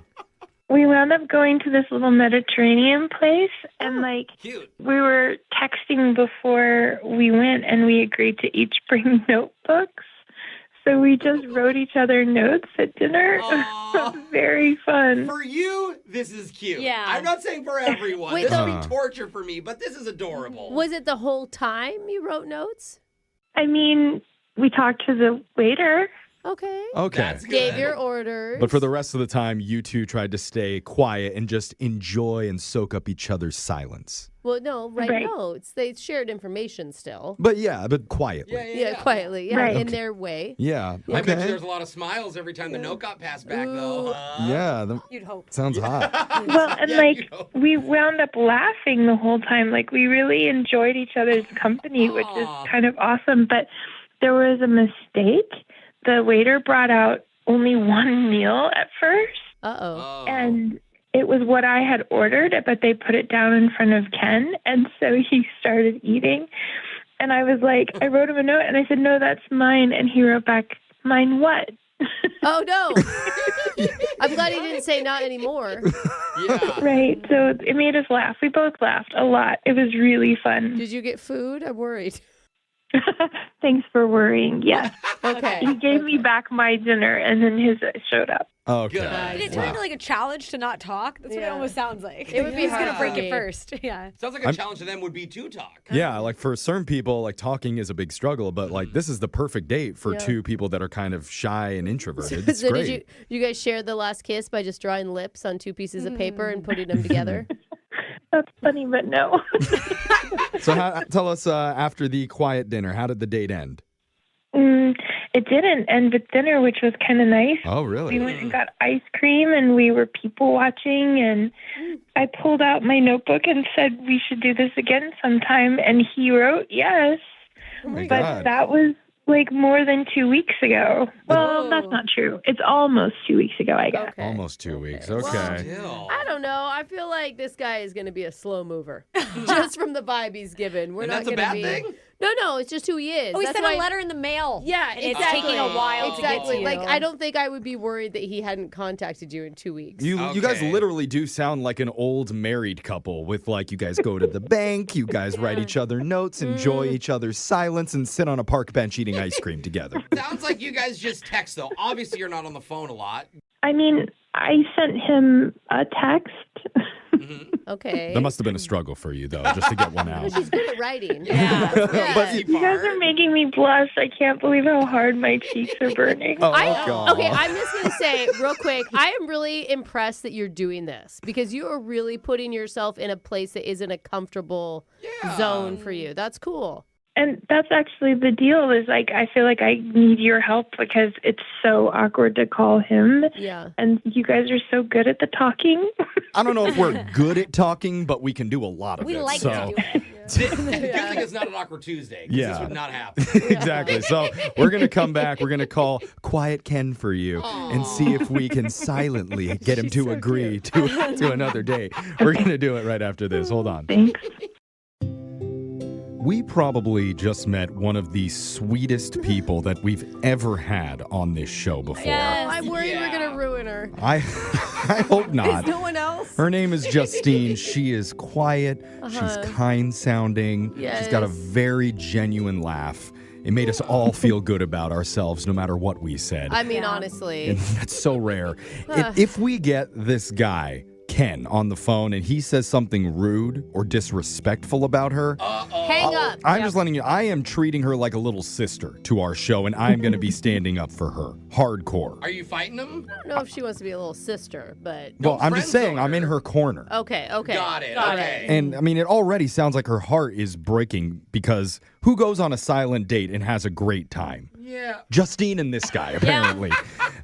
we wound up going to this little Mediterranean place, and Cute. we were texting before we went, and we agreed to each bring notebooks. So we just wrote each other notes at dinner. Very fun. For you, this is cute. Yeah. I'm not saying for everyone. Wait, this would be torture for me, but this is adorable. Was it the whole time you wrote notes? I mean, we talked to the waiter. Okay. That's good. Gave your orders. But for the rest of the time, you two tried to stay quiet and just enjoy and soak up each other's silence. Well, no, write Right. notes. They shared information still. But quietly. Yeah, quietly. Yeah, Right. in their way. Yeah. I bet you Okay. there's a lot of smiles every time the note got passed back, though. Yeah. You'd hope. Sounds hot. Well, and Yeah, you know. we wound up laughing the whole time. We really enjoyed each other's company, which is kind of awesome. But there was a mistake. The waiter brought out only one meal at first, Uh-oh. and it was what I had ordered, but they put it down in front of Ken, and so he started eating. And I was like, I wrote him a note, and I said, no, that's mine. And he wrote back, mine what? Oh, no. I'm glad he didn't say not anymore. Yeah. Right. So it made us laugh. We both laughed a lot. It was really fun. Did you get food? I'm worried. Thanks for worrying. Yes. Okay. He gave me back my dinner, and then his showed up. Okay. Good. Did it turn into a challenge to not talk? That's what it Yeah. almost sounds like. It would be Who's going to hard break for it me. first? Yeah. Sounds like a challenge to them would be to talk. Yeah, for certain people, talking is a big struggle, but this is the perfect date for Yeah. two people that are kind of shy and introverted. It's So great. did you guys share the last kiss by just drawing lips on two pieces of paper and putting them together? That's funny, but no. So tell us after the quiet dinner, how did the date end? It didn't end with dinner, which was kind of nice. Oh, We really? went and got ice cream, and we were people watching, and I pulled out my notebook and said we should do this again sometime, and he wrote yes. Oh my But God. that was more than 2 weeks ago. Well, Whoa. that's not true. It's almost 2 weeks ago, I guess. Okay. Almost 2 weeks. Well, Okay. Still. I don't know. I feel like this guy is going to be a slow mover. Just from the vibe he's given. We're And not that's a going to bad be. thing? No, it's just who he is. Oh, he That's sent why... a letter in the mail. Yeah, And exactly. it's taking a while to get to you. I don't think I would be worried that he hadn't contacted you in 2 weeks. You guys Okay. literally do sound like an old married couple with you guys go to the bank, you guys write each other notes, enjoy each other's silence, and sit on a park bench eating ice cream together. Sounds like you guys just text, though. Obviously, you're not on the phone a lot. I mean, I sent him a text. Okay. That must have been a struggle for you, though, just to get one out. She's good at writing. Yeah. But You guys are making me blush. I can't believe how hard my cheeks are burning. Oh, God. Okay, I'm just going to say real quick, I am really impressed that you're doing this because you are really putting yourself in a place that isn't a comfortable zone for you. That's cool. And that's actually the deal is I feel like I need your help because it's so awkward to call him. Yeah. And you guys are so good at the talking. I don't know if we're good at talking, but we can do a lot of We it. like so. to do it. Good thing it's not an awkward Tuesday. 'Cause Yeah. This would not happen. Exactly. So we're going to come back. We're going to call Quiet Ken for you and see if we can silently get him to agree to another date. We're going to do it right after this. Hold on. Thanks. We probably just met one of the sweetest people that we've ever had on this show before. Oh, I'm worried we're going to ruin her. I hope Is not. no one else? Her name is Justine. She is quiet. She's kind sounding. She's got a Yes. very genuine laugh. It made us all feel good about ourselves no matter what we said. I mean, honestly. And that's so rare. If we get this guy, Ken, on the phone and he says something rude or disrespectful about her, Hang up. I'm just letting you, I am treating her like a little sister to our show and I'm going to be standing up for her. Hardcore. Are you fighting him? I don't know if she wants to be a little sister, but Well, I'm just saying, friend-zone I'm in her corner. okay. Got it. Okay. And I mean, it already sounds like her heart is breaking because who goes on a silent date and has a great time? Yeah. Justine and this guy, apparently.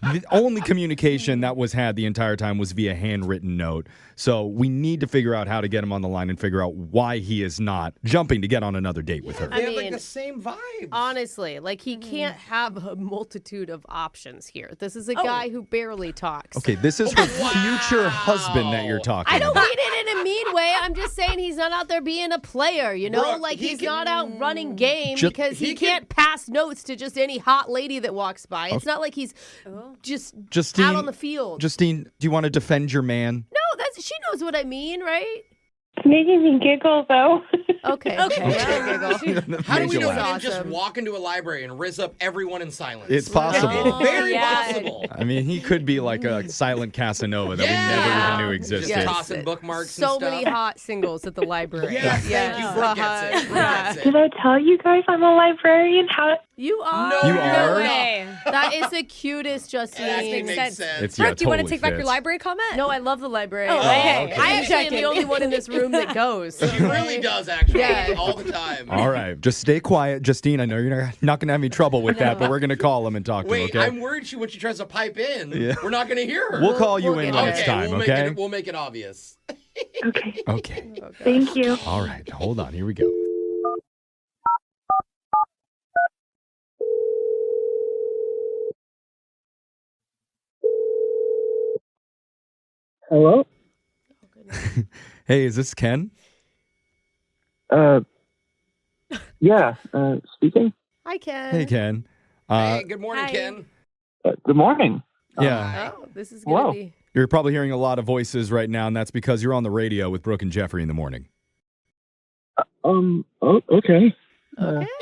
The only communication that was had the entire time was via handwritten note. So we need to figure out how to get him on the line and figure out why he is not jumping to get on another date with her. They have mean, the same vibes. honestly, he can't have a multitude of options here. This is a guy who barely talks. Okay, this is her future husband that you're talking I don't about. mean it in a mean way. I'm just saying he's not out there being a player, you know? Brooke, he He's can- not out running game Just- because he he can- can't pass notes to just any any hot lady that walks by. It's not like he's just Justine, out on the field. Justine, do you want to defend your man? No, she knows what I mean, right? It's making me giggle, though. Okay. How do we Major know he laugh. didn't just walk into a library and rizz up everyone in silence? It's possible. It's very possible. I mean, he could be like a silent Casanova that we never even knew existed. Just tossing bookmarks and So stuff. many hot singles at the library. Yes, thank you. Brooke gets it. Brooke gets it. Did I tell you guys I'm a librarian? How? You are. No, You you're are? not. Way. That is the cutest, Justine. That makes makes sense. sense. It's, Brooke, do you want to totally take back your fits. library comment? No, I love the library. Oh, okay. I actually am Checking. the only one in this room that goes. She really does, actually, Yeah. all the time. All right, just stay quiet. Justine, I know you're not going to have any trouble with that, but we're going to call him and talk to Wait, him, okay? I'm worried when she tries to pipe in, Yeah. we're not going to hear her. We'll call you We'll in get when it. it's Okay, time, we'll okay? we'll make it obvious. Okay. Okay. Thank you. All right, hold on. Here we go. Hello? Hey, is this Ken? Yeah, speaking. Hi, Ken. Hey, Ken. Hey, good morning, hi. Ken. Good morning. Yeah, Oh, this is going to Whoa. be... you're probably hearing a lot of voices right now, and that's because you're on the radio with Brooke and Jeffrey in the morning. Okay. Okay.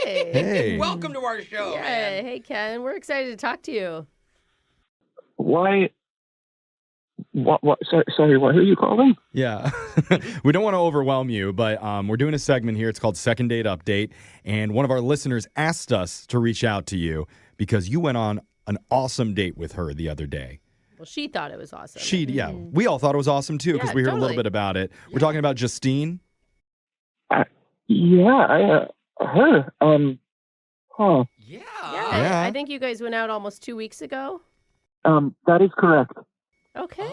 Hey. Welcome to our show, Yeah. man. Hey, Ken. We're excited to talk to you. Why? What? Sorry, what are you calling? Yeah. We don't want to overwhelm you, but we're doing a segment here. It's called Second Date Update. And one of our listeners asked us to reach out to you because you went on an awesome date with her the other day. Well, she thought it was awesome. We all thought it was awesome too because Yeah, we heard a totally. little bit about it. We're talking about Justine. Yeah, her. Huh. Yeah. Yeah. I think you guys went out almost 2 weeks ago. That is correct. Okay.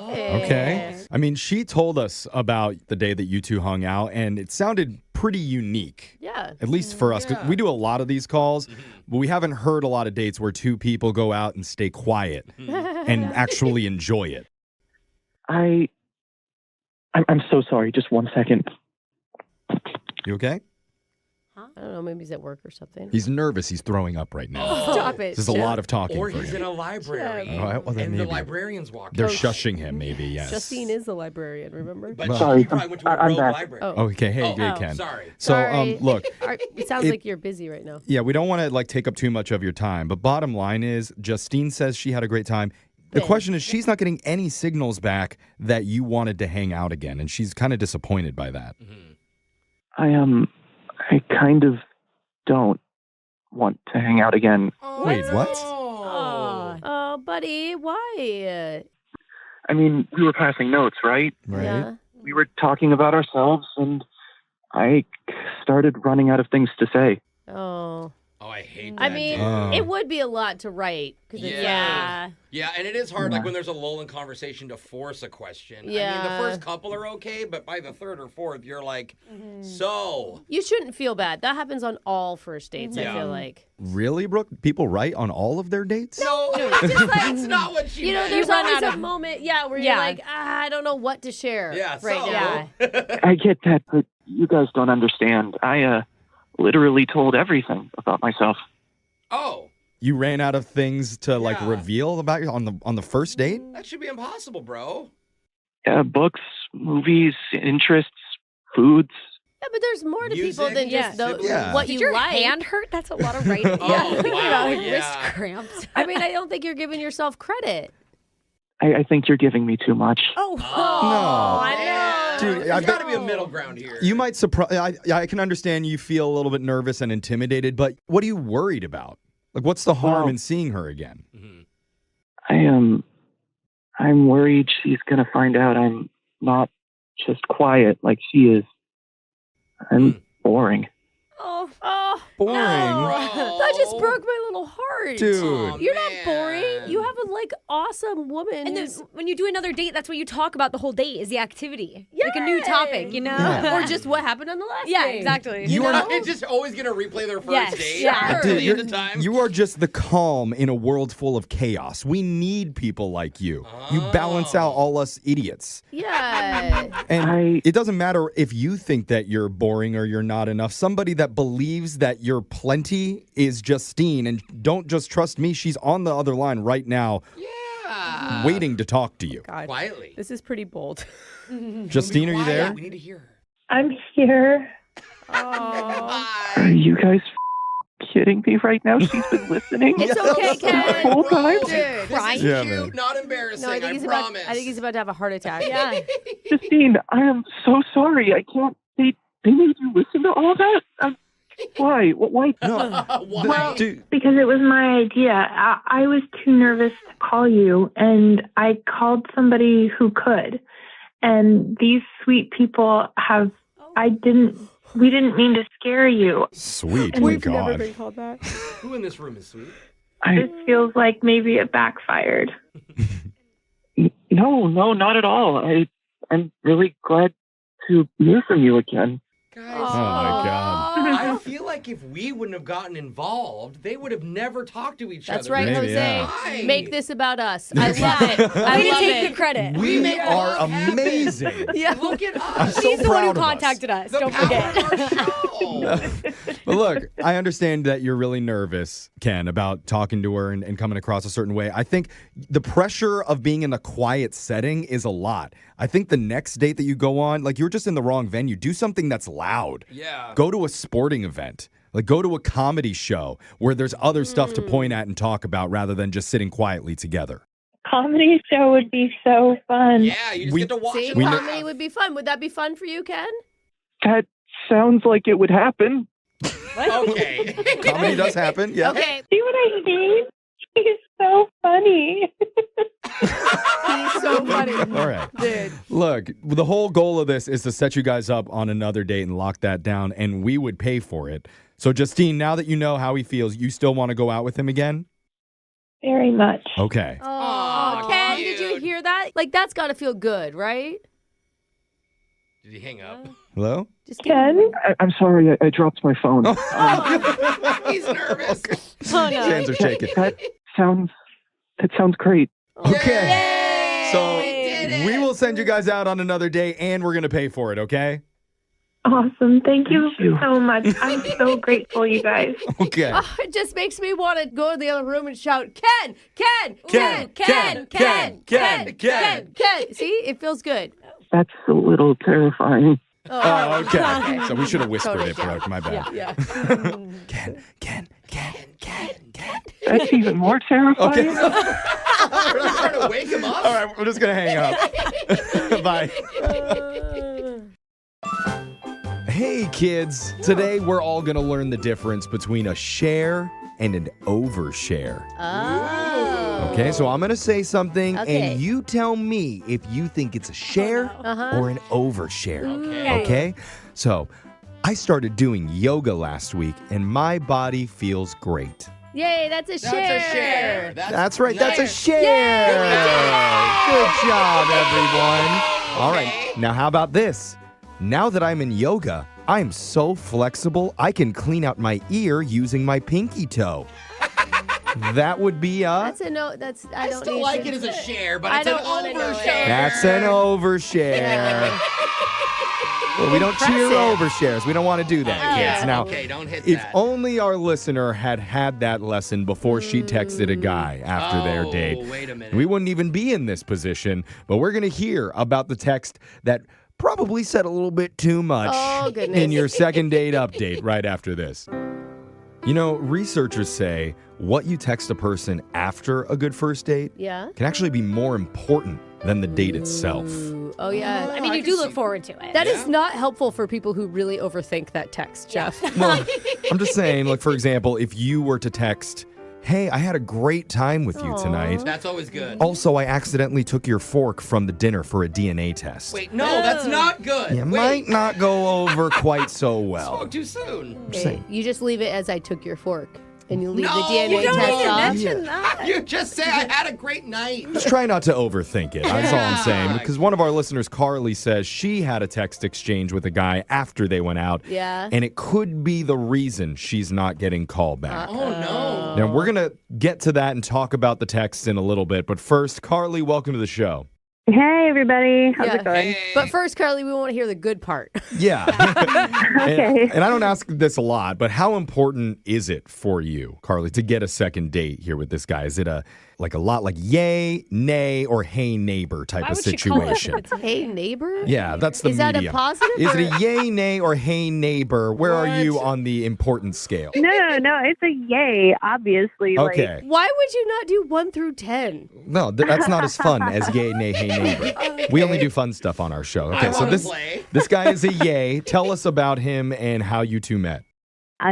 Okay. I mean, she told us about the day that you two hung out, and it sounded pretty unique. Yeah. At least for us, 'cause Yeah. we do a lot of these calls, but we haven't heard a lot of dates where two people go out and stay quiet and actually enjoy it. I'm so sorry. Just 1 second. You okay? I don't know. Maybe he's at work or something. He's nervous. He's throwing up right now. Stop it. This is a lot of talking Or for he's him. in a library. Yeah. All right, well, then and the maybe. librarian's walking. They're shushing him, maybe, yes. Justine is the librarian, remember? But Well- she probably went to a I'm rogue back. library. Oh. Okay, hey, Oh, Ken. sorry. So, Sorry. look, It sounds It- like you're busy right now. yeah, we don't want to take up too much of your time, but bottom line is Justine says she had a great time. The Good. question is she's not getting any signals back that you wanted to hang out again, and she's kind of disappointed by that. I kind of don't want to hang out again. Wait, what? Oh, buddy, why? I mean, we were passing notes, right? Right? Yeah. We were talking about ourselves, and I started running out of things to say. Oh. Oh, I hate that. I mean, Oh. it would be a lot to write. 'Cause it's Yeah. Yeah, and it is hard, like when there's a lull in conversation, to force a question. I mean, Yeah. the first couple are okay, but by the third or fourth, you're like, so. You shouldn't feel bad. That happens on all first dates, I Yeah. feel like. Really, Brooke? People write on all of their dates? No, that's not what she You know, meant. there's run always out a of- moment, where Yeah. you're like, I don't know what to share Yeah, right so. now. I get that, but you guys don't understand. I literally told everything about myself. Oh, You ran out of things to Yeah. reveal about you on the first date? that should be impossible, bro. Books, movies, interests, foods. Yeah, but there's more to people Music, than just siblings. Yeah. what Did you your like. hand hurt? That's a lot of writing. Oh, wow, Wrist yeah. cramps. I mean, I don't think you're giving yourself credit. I think you're giving me too much. Oh, I man. know. Dude, There's I got bet- to be a middle ground here. You might surprise. I can understand you feel a little bit nervous and intimidated, but what are you worried about? Like, what's the harm Well- in seeing her again? Mhm. I'm worried she's gonna find out I'm not just quiet like she is. I'm boring. Oh, Boring. Bro. that just broke my little heart. Dude. Aw, You're not man. boring. You have a awesome woman. And then who's- when you do another date, that's what you talk about the whole date is the activity. Like a new Yay. topic, you know? Yeah. or just what happened on the last Yeah, date. exactly. You are not- It's just always going to replay their first Yes, date yeah. to Dude, the end of time. you are just the calm in a world full of chaos. We need people like you. You balance out all us idiots. Yeah. And I- it doesn't matter if you think that you're boring or you're not enough. Somebody that believes that your plenty is Justine. And don't just trust me. She's on the other line right now. Yeah. Waiting to talk to you. God, Quietly. this is pretty bold. Justine, are you there? We need to hear her. I'm here. Oh. Are you guys kidding me right now? She's been listening. It's okay, Ken. The whole time? Dude. This is Yeah, cute, man. not embarrassing. No, I think promise. he's about to have a heart attack. Yeah. Justine, I am so sorry. I can't. They made you listen to all that? Why? Why? No. Why? Dude, Because it was my idea. I was too nervous to call you, and I called somebody who could. And these sweet people have. We didn't mean to scare you. sweet. And My we've God. been called that. Who in this room is sweet? This feels like maybe it backfired. No, not at all. I'm really glad to hear from you again. Guys, Oh, my God. I feel like if we wouldn't have gotten involved, they would have never talked to each That's other. right, Maybe, Jose. yeah. Make this about us. I love it. I Way to love take it. the credit. We make are love happen. amazing. Yeah. Look at I'm us. so He's the one who proud of us. contacted us. The Don't power forget. of our show. But look, I understand that you're really nervous, Ken, about talking to her and coming across a certain way. I think the pressure of being in a quiet setting is a lot. I think the next date that you go on, like you're just in the wrong venue. Do something that's loud. Yeah. Go to a sporting event. Like go to a comedy show where there's other stuff to point at and talk about rather than just sitting quietly together. Comedy show would be so fun. Yeah, you just We- get to watch See, it. comedy would be fun. Would that be fun for you, Ken? That sounds like it would happen. Okay. Comedy does happen, yeah. Okay. See what I mean? He's so funny. He's so funny. All right. Dude. Look, the whole goal of this is to set you guys up on another date and lock that down, and we would pay for it. So, Justine, now that you know how he feels, you still want to go out with him again? Very much. Okay. Oh, Aw, Ken, did you cute. hear that? Like, that's got to feel good, right? Did he hang up? Hello? Just Ken? I'm sorry. I dropped my phone. He's nervous. Oh, no. Hands are shaking. That sounds great. Okay. So, did it. we will send you guys out on another day, and we're going to pay for it, okay? Awesome. Thank you Thank you. so much. I'm so grateful, you guys. Okay. Oh, it just makes me want to go to the other room and shout, Ken, Ken, Ken, Ken, Ken, Ken, Ken, Ken, Ken, Ken. See, it feels good. That's a little terrifying. Oh, okay. So we should have whispered Totally it, Brooke. My bad. Yeah. Ken. That's even more terrifying. Okay. We're not trying to wake him up. All right, we're just going to hang up. Bye. Hey, kids. Today, we're all going to learn the difference between a share and an overshare. Oh. Okay, so I'm going to say something, Okay. and you tell me if you think it's a share or an overshare. Okay? So, I started doing yoga last week, and my body feels great. Yay, that's a That's share. a share. That's right, that's a nice. share. Good job, everyone. All right, now how about this? Now that I'm in yoga, I'm so flexible, I can clean out my ear using my pinky toe. That would be That's a no. That's I don't Still need like to- it as a share, but I it's an don't wanna know overshare. it. That's an overshare. Well, we don't cheer overshares. We don't want to do that, kids. Now, okay, don't hit if that. only our listener had had that lesson before she texted a guy after their date, Wait a minute. we wouldn't even be in this position. But we're going to hear about the text that probably said a little bit too much Oh, goodness. in your second date update right after this. You know, researchers say what you text a person after a good first date Yeah. can actually be more important than the date itself. Ooh, oh yeah. I mean, you do look forward to it. That is not helpful for people who really overthink that text, Jeff. Well, I'm just saying, like, for example, if you were to text, hey, I had a great time with you tonight. That's always good. Also, I accidentally took your fork from the dinner for a DNA test. Wait, no, that's not good. You Wait, might not go over quite so well. spoke too soon. Okay, you just leave it as I took your fork, and you leave No, the DNA you don't test even off. Mention that. You just say I had a great night. Just try not to overthink it. That's all I'm saying. Yeah. Because one of our listeners, Carly, says she had a text exchange with a guy after they went out. Yeah. And it could be the reason she's not getting called back. Oh no. Now, we're going to get to that and talk about the texts in a little bit. But first, Carly, welcome to the show. Hey, everybody. How's it going? Hey. But first, Carly, we want to hear the good part. Yeah. Okay. And I don't ask this a lot, but how important is it for you, Carly, to get a second date here with this guy? Is it a lot like yay, nay, or hey neighbor type Why of would she call it situation? Hey, neighbor? Yeah, that's the Is that medium. a positive? Is or- it a yay, nay, or hey neighbor? Where are you on the importance scale? No, it's a yay, obviously. Okay. Why would you not do 1 through 10? No, that's not as fun as yay, nay, hey neighbor. We only do fun stuff on our show. Okay, I so wanna this play. this guy is a yay. Tell us about him and how you two met.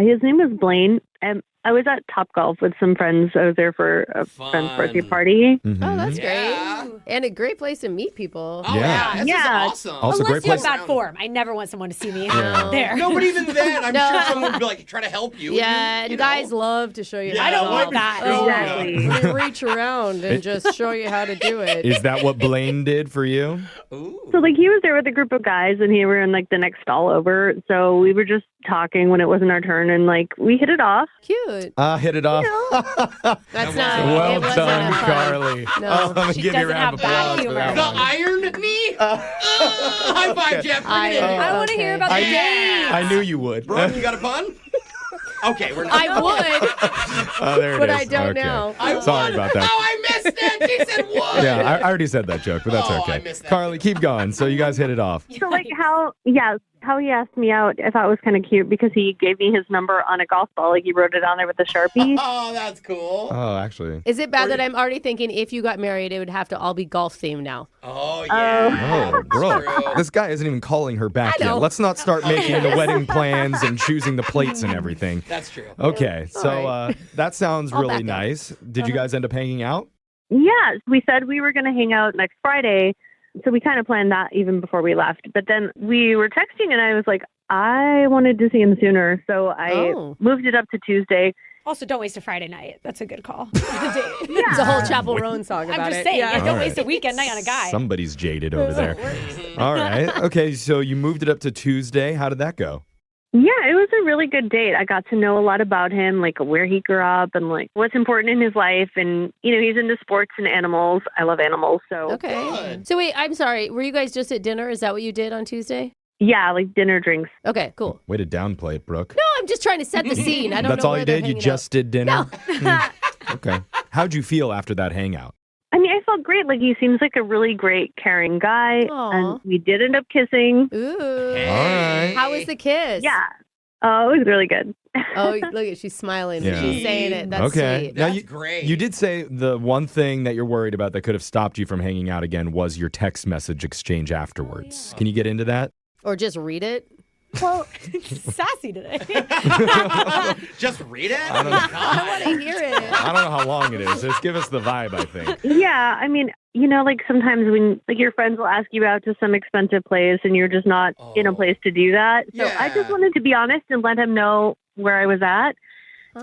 His name is Blaine. And I was at Topgolf with some friends. I was there for a friend's Fun. birthday party. Mhm. Oh, that's Yeah. great. And a great place to meet people. Oh, Yeah. yeah. This Yeah. is awesome. Also, Unless great you have place. bad form. I never want someone to see me Yeah. there. No, but even then, I'm No. sure someone would be like, try to help you. Yeah, You and know? guys love to show you Yeah, how I don't to want golf. that. Oh, Exactly. Let me reach around and just show you how to do it. Is that what Blaine did for you? Ooh. So, he was there with a group of guys, and we were in, the next stall over. So, we were just talking when it wasn't our turn, and, we hit it off. Cute. Hit it off. That's not. Well it wasn't done, a fun. Carly. No. I'm gonna She give you a doesn't round of have bad applause for humor. that The one. iron knee? High five, Jeff. Bring it in. I want to hear about the date. I knew you would. Brooke, you got a pun? Okay, we're not. I would. Oh, there it But is. I don't Okay. know. Sorry about that. Oh, I missed it. She said what? Yeah, I already said that joke, but that's Oh, okay. I missed that. Carly, keep going. So you guys hit it off. So, how he asked me out, I thought was kind of cute because he gave me his number on a golf ball. He wrote it on there with a Sharpie. Oh, that's cool. Oh, actually. Is it bad that I'm already thinking if you got married, it would have to all be golf themed now? Oh, yeah. Oh, bro. True. This guy isn't even calling her back I know. yet. Let's not start making the wedding plans and choosing the plates and everything. That's true. Okay, so right. that sounds I'll really back up. nice. Did you guys end up hanging out? Yeah, we said we were going to hang out next Friday. So we kind of planned that even before we left. But then we were texting and I was like, I wanted to see him sooner. So I moved it up to Tuesday. Also, don't waste a Friday night. That's a good call. It's a whole Chapel Roan song about I'm just it. saying, Yeah. don't All waste right. a weekend night on a guy. Somebody's jaded over there. All right. Okay, so you moved it up to Tuesday. How did that go? Yeah, it was a really good date. I got to know a lot about him, where he grew up and what's important in his life. And, he's into sports and animals. I love animals. So, Okay. Good. So wait, I'm sorry. Were you guys just at dinner? Is that what you did on Tuesday? yeah, dinner, drinks. Okay, cool. Way to downplay it, Brooke. No, I'm just trying to set the scene. I don't That's know all where you they're did? You hanging just did dinner? No. Okay. How'd you feel after that hangout? I mean, I felt great. He seems like a really great, caring guy. Aw. And we did end up kissing. Ooh. Hey. All right. How was the kiss? Yeah. Oh, it was really good. Oh, look at she's smiling. Yeah. She's saying it. That's Okay. sweet. Now That's great. You did say the one thing that you're worried about that could have stopped you from hanging out again was your text message exchange afterwards. Can you get into that? Or just read it. Well, Sassy today. Just read it? I don't know. I want to hear it. I don't know how long it is. Just give us the vibe, I think. yeah, I mean, sometimes when your friends will ask you out to some expensive place and you're just not in a place to do that. So I just Yeah. wanted to be honest and let him know where I was at.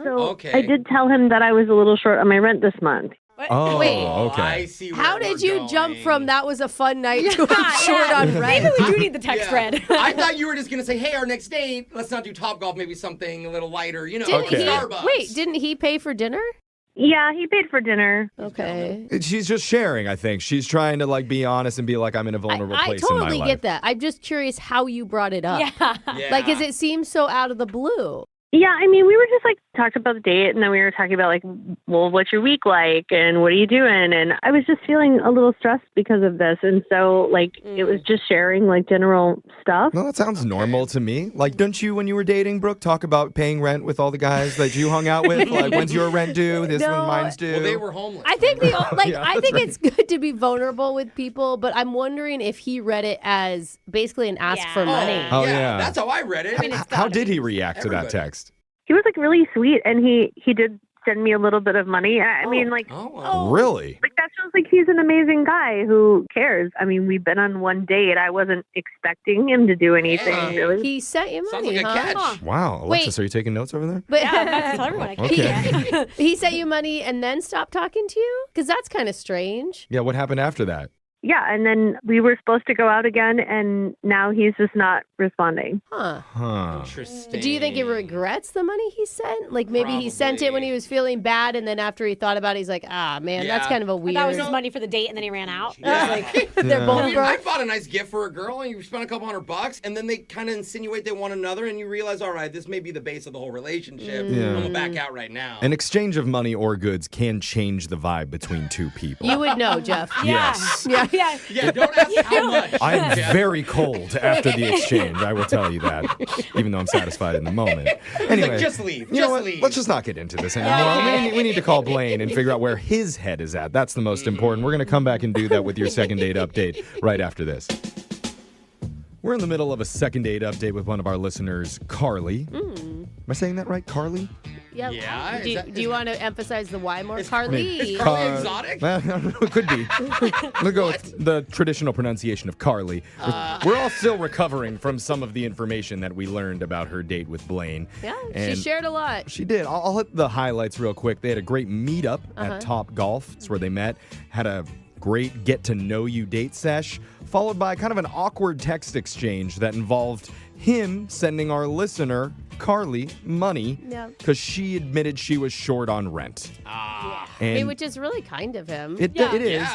So Okay. I did tell him that I was a little short on my rent this month. Oh, Wait. okay. I see where How we're did you jump going. from that was a fun night to I'm short on rent? Maybe we do need the text Yeah. thread. I thought you were just going to say, hey, our next date, let's not do Topgolf, maybe something a little lighter, Didn't Okay. he, Starbucks. wait, didn't he pay for dinner? Yeah, he paid for dinner. Okay. She's just sharing, I think. She's trying to be honest and be like, I'm in a vulnerable I place in my totally life. get that. I'm just curious how you brought it up. Yeah. Yeah. Because it seems so out of the blue. Yeah, I mean, we were just talking about the date, and then we were talking about well, what's your week like, and what are you doing? And I was just feeling a little stressed because of this, and so it was just sharing general stuff. No, that sounds normal to me. Don't you, when you were dating, Brooke, talk about paying rent with all the guys that you hung out with? When's your rent due? This No. one, mine's due. Well, they were homeless. I think Yeah, I think that's it's good to be vulnerable with people, but I'm wondering if he read it as basically an ask Yeah. for money. Oh, yeah. That's how I read it. How did he react to that Everybody. text? He was really sweet, and he did send me a little bit of money. I mean, Oh. Really? that shows he's an amazing guy who cares. I mean, we've been on one date. I wasn't expecting him to do anything Yeah. really. He sent you Sounds money, like a huh? catch. Wow. Alexis, are you taking notes over there? But Yeah, I'm about to tell everyone I can. Okay. he sent you money and then stopped talking to you? Because that's kind of strange. Yeah, what happened after that? yeah, and then we were supposed to go out again, and now he's just not responding. Huh. Interesting. Do you think he regrets the money he sent? Like maybe he sent it when he was feeling bad, and then after he thought about it, he's like, man, that's kind of a weird. That was his money for the date, and then he ran out. Yeah. They're both broke. I bought a nice gift for a girl, and you spent a couple $100, and then they kind of insinuate they want another, and you realize, all right, this may be the base of the whole relationship. I'm gonna back out right now. An exchange of money or goods can change the vibe between two people. You would know, Jeff. Yes. Yeah, don't ask how much. I am very cold after the exchange. I will tell you that, even though I'm satisfied in the moment. Anyway, just leave. You know what? Let's just not get into this anymore. We need to call Blaine and figure out where his head is at. That's the most important. We're going to come back and do that with your second date update right after this. We're in the middle of a second date update with one of our listeners, Carly. Am I saying that right, Carly? Yep. Yeah. Do you want to emphasize the Y more? Carly. Is Carly exotic? It could be. We'll go with the traditional pronunciation of Carly. We're all still recovering from some of the information that we learned about her date with Blaine. Yeah, And she shared a lot. She did. I'll hit the highlights real quick. They had a great meetup at Top Golf. That's where they met. Had a great get-to-know-you date sesh, followed by kind of an awkward text exchange that involved him sending our listener, Carly, money because she admitted she was short on rent. Which is really kind of him. It is,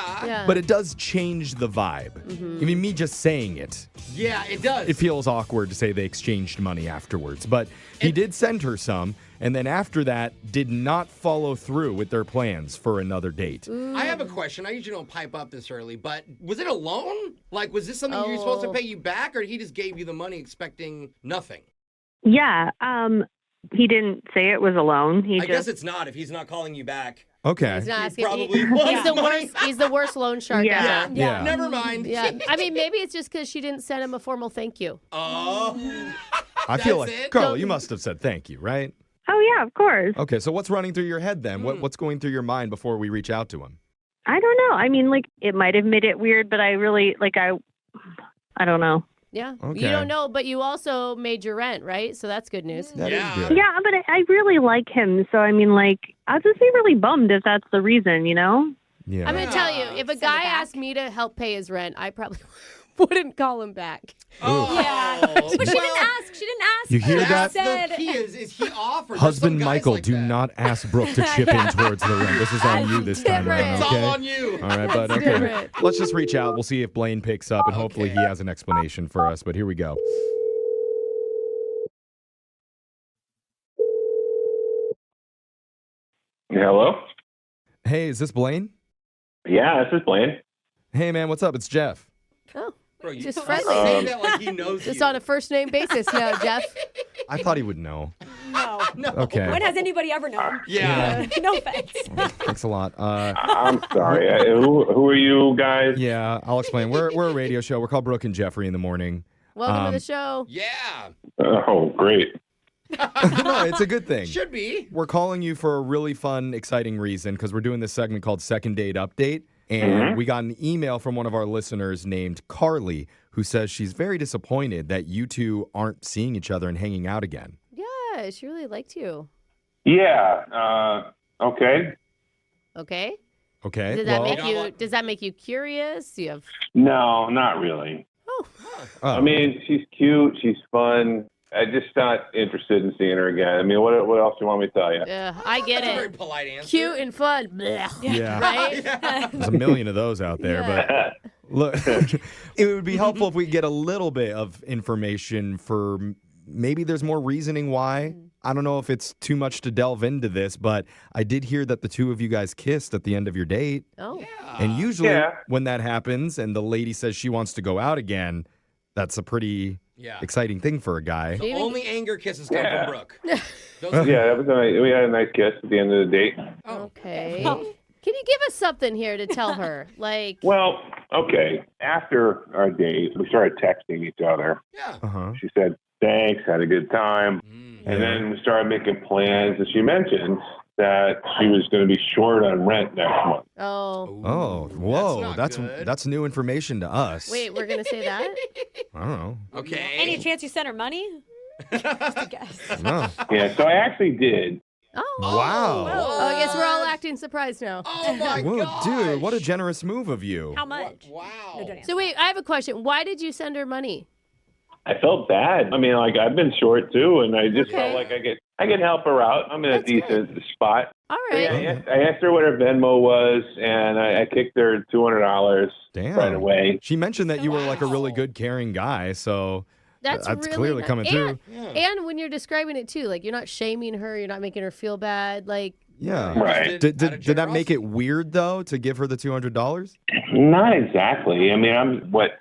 but it does change the vibe. I mean, me just saying it. Yeah, it does. It feels awkward to say they exchanged money afterwards, but he did send her some, and then after that, did not follow through with their plans for another date. I have a question. I usually don't pipe up this early, but was it a loan? Like, was this something you were supposed to pay you back, or he just gave you the money expecting nothing? Yeah, he didn't say it was a loan. I guess it's not if he's not calling you back. Okay. He's not asking. Probably He's the worst loan shark ever. Yeah. Never mind. Yeah. I mean, maybe it's just because she didn't send him a formal thank you. Oh. I feel like, it? Carl, you must have said thank you, right? Oh, yeah, of course. Okay, so what's running through your head then? What's going through your mind before we reach out to him? I don't know. I mean, like, it might have made it weird, but I really, I don't know. Yeah. Okay. You don't know, but you also made your rent, right? So that's good news. That is good. Yeah, but I really like him. So, I mean, like, I'll just be really bummed if that's the reason, you know? Yeah. I'm going to tell you, if a guy asked me to help pay his rent, I probably wouldn't call him back. Oh. Yeah. But she didn't ask. She didn't ask. You hear that? That's the key. Is he off? Or Husband some guys Michael, like do that? not ask Brooke to chip in towards the rent. This is on you this time around, It's okay? all on you. All right, but okay. different. Let's just reach out. We'll see if Blaine picks up, and hopefully he has an explanation for us. But here we go. Hello? Hey, is this Blaine? Yeah, this is Blaine. Hey, man, what's up? It's Jeff. Oh, Bro, you just say friendly. that like he knows Just you. on a first name basis now, Jeff. I thought he would know. No. Okay. When has anybody ever known? Yeah. No offense. Thanks a lot. I'm sorry. Who are you guys? Yeah, I'll explain. We're a radio show. We're called Brooke and Jeffrey in the morning. Welcome to the show. Yeah. Oh, great. No, it's a good thing. Should be. We're calling you for a really fun, exciting reason because we're doing this segment called Second Date Update. And we got an email from one of our listeners named Carly who says she's very disappointed that you two aren't seeing each other and hanging out again. Yeah, she really liked you. Yeah. Okay. Okay. Okay. Does that make you curious? You have No, not really. Oh. I mean, she's cute. She's fun. I'm just not interested in seeing her again. I mean, what else do you want me to tell you? I get That's a it. very polite answer. Cute and fun. Blech. Yeah. Right? There's a million of those out there, but look, it would be helpful if we get a little bit of information for maybe there's more reasoning why. I don't know if it's too much to delve into this, but I did hear that the two of you guys kissed at the end of your date. Oh. And usually when that happens and the lady says she wants to go out again, that's a pretty exciting thing for a guy. The only anger kisses come from Brooke. Yeah, that was we had a nice kiss at the end of the date. Okay. Can you give us something here to tell her? Like, Well, okay. After our date, we started texting each other. Yeah. She said, thanks, had a good time. And then we started making plans, and she mentioned that she was going to be short on rent next month. Oh, whoa. That's new information to us. Wait, we're going to say that? I don't know. Okay. Any chance you sent her money? Just a guess. No. Yeah, so I actually did. Oh. Wow. Oh, I guess we're all acting surprised now. Oh my Whoa, god. dude, what a generous move of you. How much? Wow. No, don't answer. So wait, I have a question. Why did you send her money? I felt bad. I mean, like I've been short too, and I just felt like I could help her out. I'm in a decent spot. All So, right. yeah, I asked her what her Venmo was, and I kicked her $200 Damn. right away. She mentioned that you were like a really good, caring guy, so That's really clearly nice. coming through. And when you're describing it too, like you're not shaming her, you're not making her feel bad. Like, Yeah. Right. Did that make it weird though to give her the $200? Not exactly. I mean, what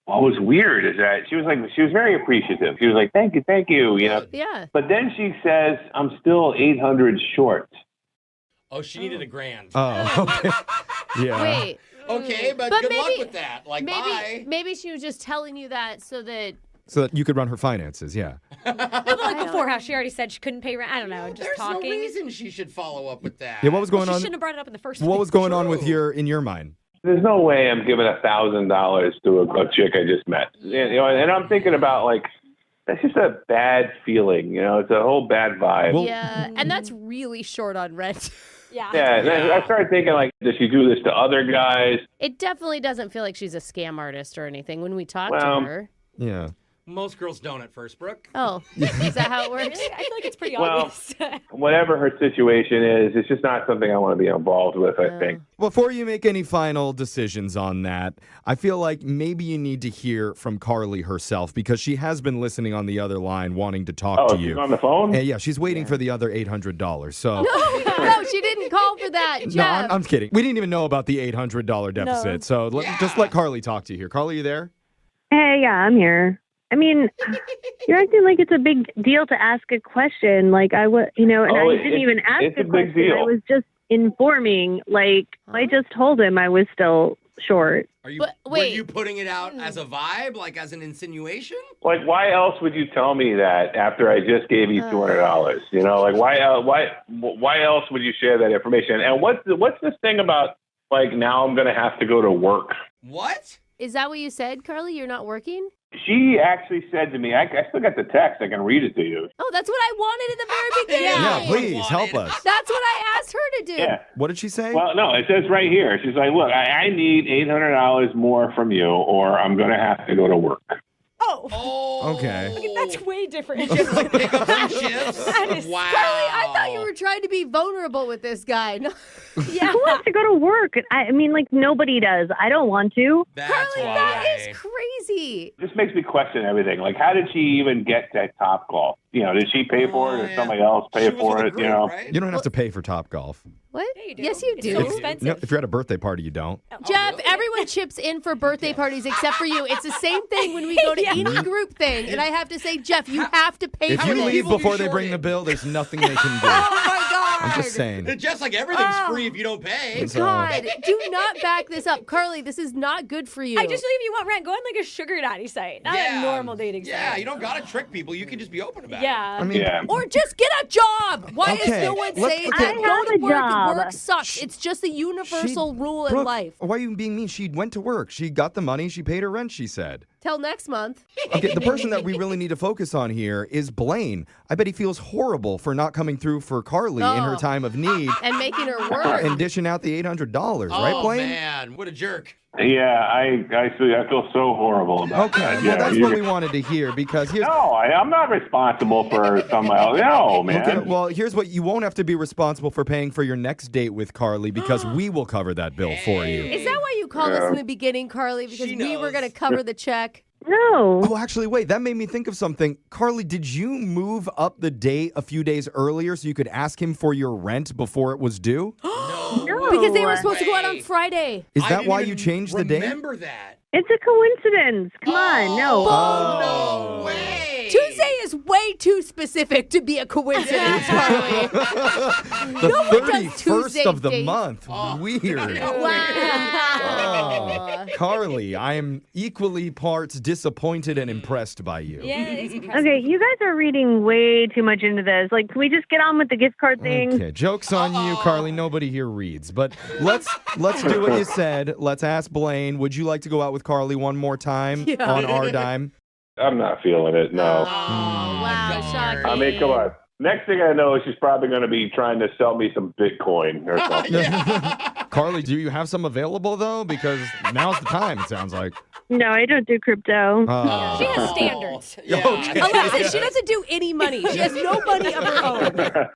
was weird is that she was very appreciative. She was like, thank you, you know. yeah. But then she says, I'm still 800 short. Oh, she needed $1,000. Oh, okay. Yeah. Wait. Okay, but good luck with that. Like, bye. Maybe she was just telling you that so that. So that you could run her finances, yeah. No, but like before, how she already said she couldn't pay rent. I don't know. Just There's talking. no reason she should follow up with that. Yeah, what was going She on? shouldn't have brought it up in the first place. What was going on with in your mind? There's no way I'm giving $1,000 to a chick I just met. You know, and I'm thinking about like, that's just a bad feeling. You know, it's a whole bad vibe. Yeah, and that's really short on rent. Yeah. Yeah, I started thinking like, does she do this to other guys? It definitely doesn't feel like she's a scam artist or anything when we talk Well, to her. Yeah. Most girls don't at first, Brooke. Oh, is that how it works? I feel like it's pretty Well, obvious. whatever her situation is, it's just not something I want to be involved with, I think. Before you make any final decisions on that, I feel like maybe you need to hear from Carly herself because she has been listening on the other line wanting to talk to she's you. on the phone? Yeah, she's waiting for the other $800. So No, she didn't call for that, Jeff. No, I'm kidding. We didn't even know about the $800 deficit. So just let Carly talk to you here. Carly, you there? Hey, yeah, I'm here. I mean, you're acting like it's a big deal to ask a question. Like I was, and I didn't even ask it's a a big question. deal. I was just informing. Like I just told him I was still short. Were you putting it out as a vibe, like as an insinuation? Like, why else would you tell me that after I just gave you $200? You know, like why else would you share that information? And what's this thing about like now I'm going to have to go to work? What? Is that what you said, Carly? You're not working? She actually said to me, I still got the text. I can read it to you. Oh, that's what I wanted in the very beginning. Yeah, please help us. That's what I asked her to do. Yeah. What did she say? Well, no, it says right here. She's like, look, I need $800 more from you or I'm going to have to go to work. Oh. Okay. Okay, that's way different. Just like pick up some shifts. That is- Wow. Carly, I thought you were trying to be vulnerable with this guy. No. Yeah. Who wants to go to work? I mean, like nobody does. I don't want to. That's Carly, why. that is crazy. This makes me question everything. Like, how did she even get that top golf? You know, did she pay for it or somebody else pay She was for with a it? group, You know, right? You don't have to pay for Top Golf. What? Yeah, you do. Yes, you It's do. so expensive. If you're at a birthday party, you don't. Jeff, everyone chips in for birthday parties except for you. It's the same thing when we go to any group thing. And I have to say, Jeff, you have to pay If for you this. leave people before be they bring shorted? the bill, there's nothing they can do. Oh, my God. I'm just saying. It's just like everything's free if you don't pay. God, do not back this up. Carly, this is not good for you. I just think if you want rent, go on like a sugar daddy site, not a normal dating site. Yeah, you don't gotta trick people. You can just be open about it. Yeah. I mean, yeah. Or just get a job. Why is Okay, no one let's- saying okay. that? I Go have to a work. job. Work sucks. It's just a universal rule in Brooke, life. why are you being mean? She went to work. She got the money. She paid her rent, she said. Till next month. Okay, the person that we really need to focus on here is Blaine. I bet he feels horrible for not coming through for Carly in her Oh. time of need And making her work. and dishing out the $800, right, Oh, Blaine? man. What a jerk. Yeah, I feel so horrible about Okay, that. well, Yeah, that's what we wanted to hear because here's... No, I'm not responsible for somebody else. No, man. Okay, well, here's what you won't have to be responsible for paying for your next date with Carly because we will cover that bill for you. Is that why you called us in the beginning, Carly? Because She we were knows. going to cover the check. No. Oh, actually, wait, that made me think of something. Carly, did you move up the date a few days earlier so you could ask him for your rent before it was due? No. Because they were supposed to go out on way. Friday. Is I that didn't why even you changed the date? Remember that. It's a coincidence. Come on. No. Oh, no way. Tuesday is way too specific to be a coincidence, Carly. The No one does 31st Tuesday of the dates. month. Weird. Wow. Carly, I am equally parts disappointed and impressed by you. Yeah, it's impressive. Okay, you guys are reading way too much into this. Like, can we just get on with the gift card thing? Okay, joke's on you, Carly. Nobody here reads. But let's do what you said. Let's ask Blaine, would you like to go out with Carly one more time on our dime? I'm not feeling it. No. Oh, wow, darn. shocking. I mean, come on. Next thing I know, she's probably going to be trying to sell me some Bitcoin or something. Carly, do you have some available, though? Because now's the time, it sounds like. No, I don't do crypto. She has standards. Yeah. Okay. Alexis, she doesn't do any money. She has no money of her own.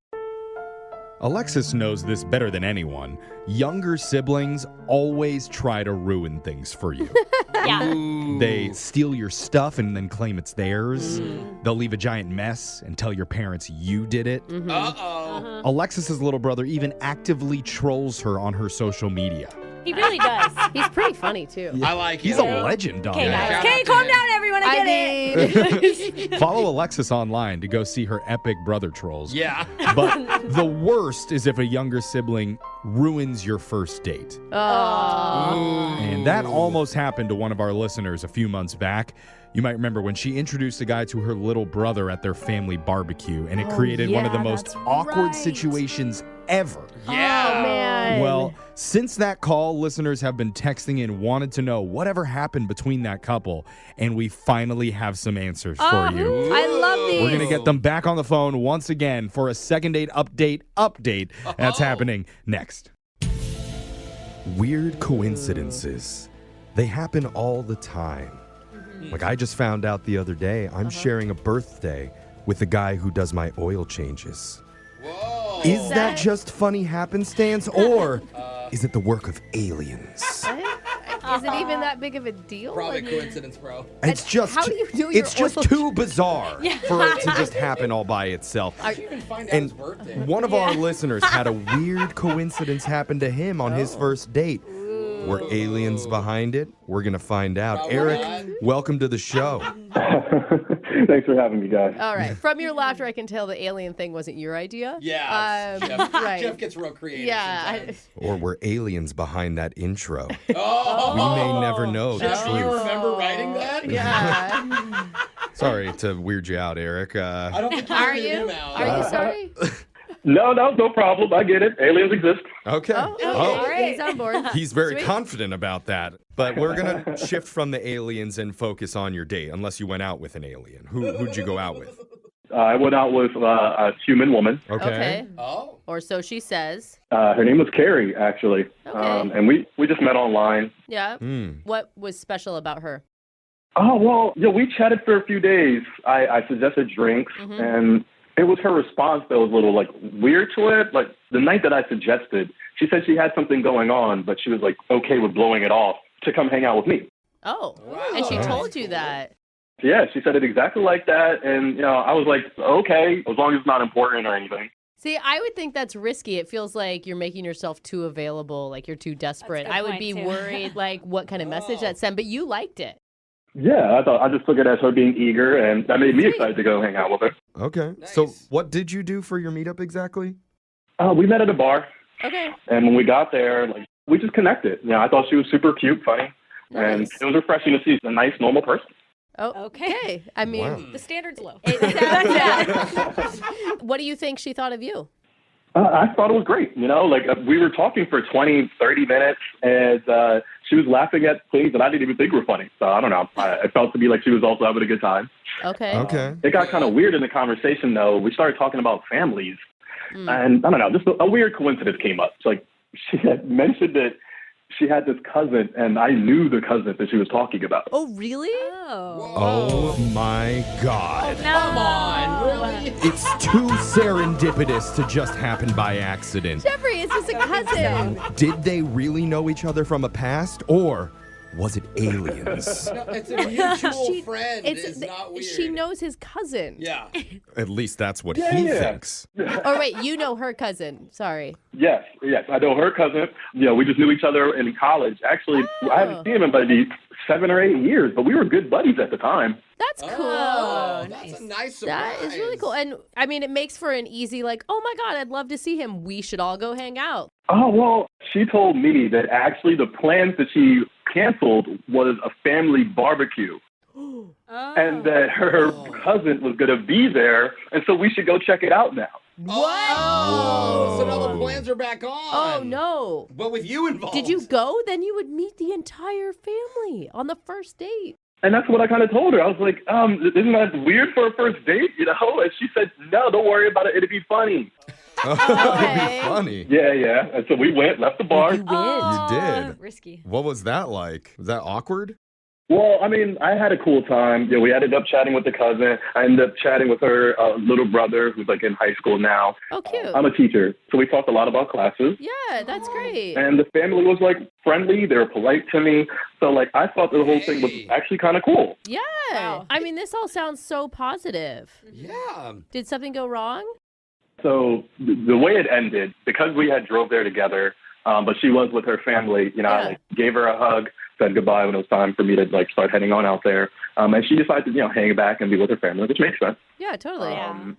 Alexis knows this better than anyone. Younger siblings always try to ruin things for you. Yeah. They steal your stuff and then claim it's theirs. They'll leave a giant mess and tell your parents you did it. Uh-oh. Alexis's little brother even actively trolls her on her social media. He really does. He's pretty funny, too. I like He's it. a legend on Okay, that. guys. Okay, calm down, everyone. I get it. Follow Alexis online to go see her epic brother trolls. Yeah. But the worst is if a younger sibling ruins your first date. Oh. And that almost happened to one of our listeners a few months back. You might remember when she introduced a guy to her little brother at their family barbecue, and it created one of the most awkward situations ever. Yeah. Oh, man. Well, since that call, listeners have been texting and wanted to know whatever happened between that couple, and we finally have some answers for you. I love these. We're going to get them back on the phone once again for a second date update. That's happening next. Weird coincidences. They happen all the time. Like I just found out the other day, I'm sharing a birthday with the guy who does my oil changes. Whoa. Is that just funny happenstance, or is it the work of aliens? Is it even that big of a deal? Probably coincidence, bro. It's just how do you do it's your just oil too bizarre for it to just happen all by itself. How did you even find out And his birthday? one of our listeners had a weird coincidence happen to him on his first date. Were aliens behind it? We're going to find out. Probably Eric, not. welcome to the show. Thanks for having me, guys. All right. From your laughter, I can tell the alien thing wasn't your idea. Yeah. Right. Jeff gets real creative. Yeah. sometimes. Or were aliens behind that intro? Oh. We may never know the Jeff, do you truth. remember writing that? Yeah. Sorry to weird you out, Eric. I don't think you Are weirded you? him out. Are you sorry? No problem. I get it. Aliens exist. Okay. Oh, okay. Oh. He's on board. He's very Sweet. confident about that. But we're going to shift from the aliens and focus on your date, unless you went out with an alien. Who'd you go out with? I went out with a human woman. Okay. Oh. Or so she says. Her name was Carrie, actually. Okay. And we just met online. Yeah. Hmm. What was special about her? Oh, well, we chatted for a few days. I suggested drinks, and it was her response that was a little, weird to it. Like, the night that I suggested, she said she had something going on, but she was, okay with blowing it off to come hang out with me. Oh. Wow. And she told you that. Yeah, she said it exactly like that, and, I was like, okay, as long as it's not important or anything. See, I would think that's risky. It feels like you're making yourself too available, like you're too desperate. That's a good I would point, be too. worried, what kind of message that sent, but you liked it. Yeah, I just took it as her being eager, and that made me excited to go hang out with her. Okay. Nice. So what did you do for your meetup exactly? We met at a bar, Okay. and when we got there, we just connected. I thought she was super cute, funny, and Nice. it was refreshing to see a nice, normal person. Oh, Okay. I mean, Wow. The standard's low. it sounds that. What do you think she thought of you? I thought it was great. We were talking for 20, 30 minutes, and she was laughing at things that I didn't even think were funny. So I don't know. I felt to be like she was also having a good time. Okay. Okay. It got kind of weird in the conversation, though. We started talking about families, and I don't know, just a weird coincidence came up. It's like she had mentioned that she had this cousin, and I knew the cousin that she was talking about. Oh, really? Oh my God. Come on, really? It's too serendipitous to just happen by accident. Jeffrey, it's just a cousin. Did they really know each other from a past, or was it aliens? No, it's a mutual friend. It's not weird. She knows his cousin. Yeah. At least that's what Yeah, he yeah. thinks. Oh, wait, you know her cousin. Sorry. Yes, I know her cousin. We just knew each other in college. Actually, I haven't seen him in maybe 7 or 8 years, but we were good buddies at the time. That's cool. Oh, that's a nice surprise. That is really cool. And I mean, it makes for an easy, oh my God, I'd love to see him. We should all go hang out. Oh, well, she told me that actually the plans that she canceled was a family barbecue. And that her cousin was going to be there, and so we should go check it out now. Oh, so now the plans are back on. Oh, no. But with you involved. Did you go? Then you would meet the entire family on the first date. And that's what I kind of told her. I was like, isn't that weird for a first date, you know? And she said, no, don't worry about it. It'd be funny. It'd be funny. Yeah. And so we went, left the bar. You did. Risky. What was that like? Was that awkward? Well, I mean, I had a cool time. Yeah, we ended up chatting with the cousin. I ended up chatting with her little brother, who's like in high school now. Oh, cute. I'm a teacher, so we talked a lot about classes. Yeah, that's great. And the family was like friendly. They were polite to me. So like, I thought the whole thing was actually kind of cool. Yeah. Wow. I mean, this all sounds so positive. Yeah. Did something go wrong? So the way it ended, because we had drove there together, but she was with her family, you know, I gave her a hug, said goodbye when it was time for me to like start heading on out there. And she decided to, hang back and be with her family, which makes sense. Yeah, totally.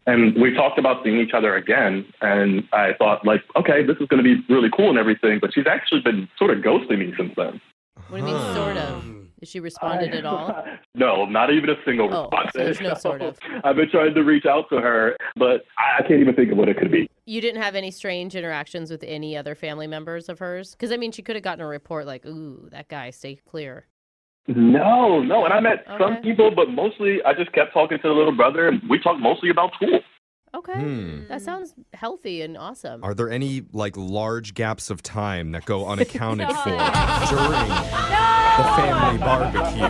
And we talked about seeing each other again. And I thought like, okay, this is going to be really cool and everything. But she's actually been sort of ghosting me since then. What do you mean, sort of? Has she responded at all? No, not even a single response. So there's no sort of. I've been trying to reach out to her, but I can't even think of what it could be. You didn't have any strange interactions with any other family members of hers? Because, I mean, she could have gotten a report like, ooh, that guy, stay clear. No. And I met some people, but mostly I just kept talking to the little brother, and we talked mostly about school. Okay. That sounds healthy and awesome. Are there any, like, large gaps of time that go unaccounted for during the family barbecue?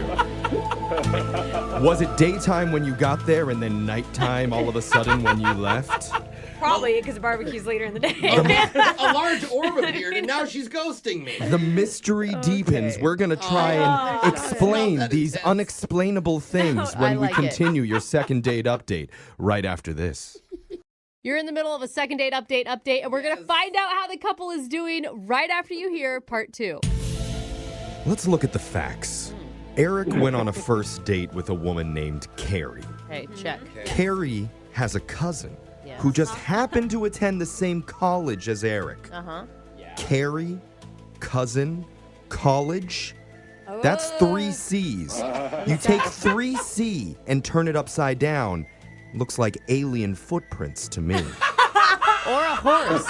Was it daytime when you got there and then nighttime all of a sudden when you left? Probably, because the barbecue's later in the day. A large orb appeared, and now she's ghosting me. The mystery deepens. We're going to try and explain these unexplainable things when we continue your second date update right after this. You're in the middle of a second date update, and we're going to find out how the couple is doing right after you hear part 2. Let's look at the facts. Eric went on a first date with a woman named Carrie. Hey, check. Carrie has a cousin who just happened to attend the same college as Eric. Carrie, cousin, college. That's 3 C's. You take 3C and turn it upside down. Looks like alien footprints to me. Or a horse.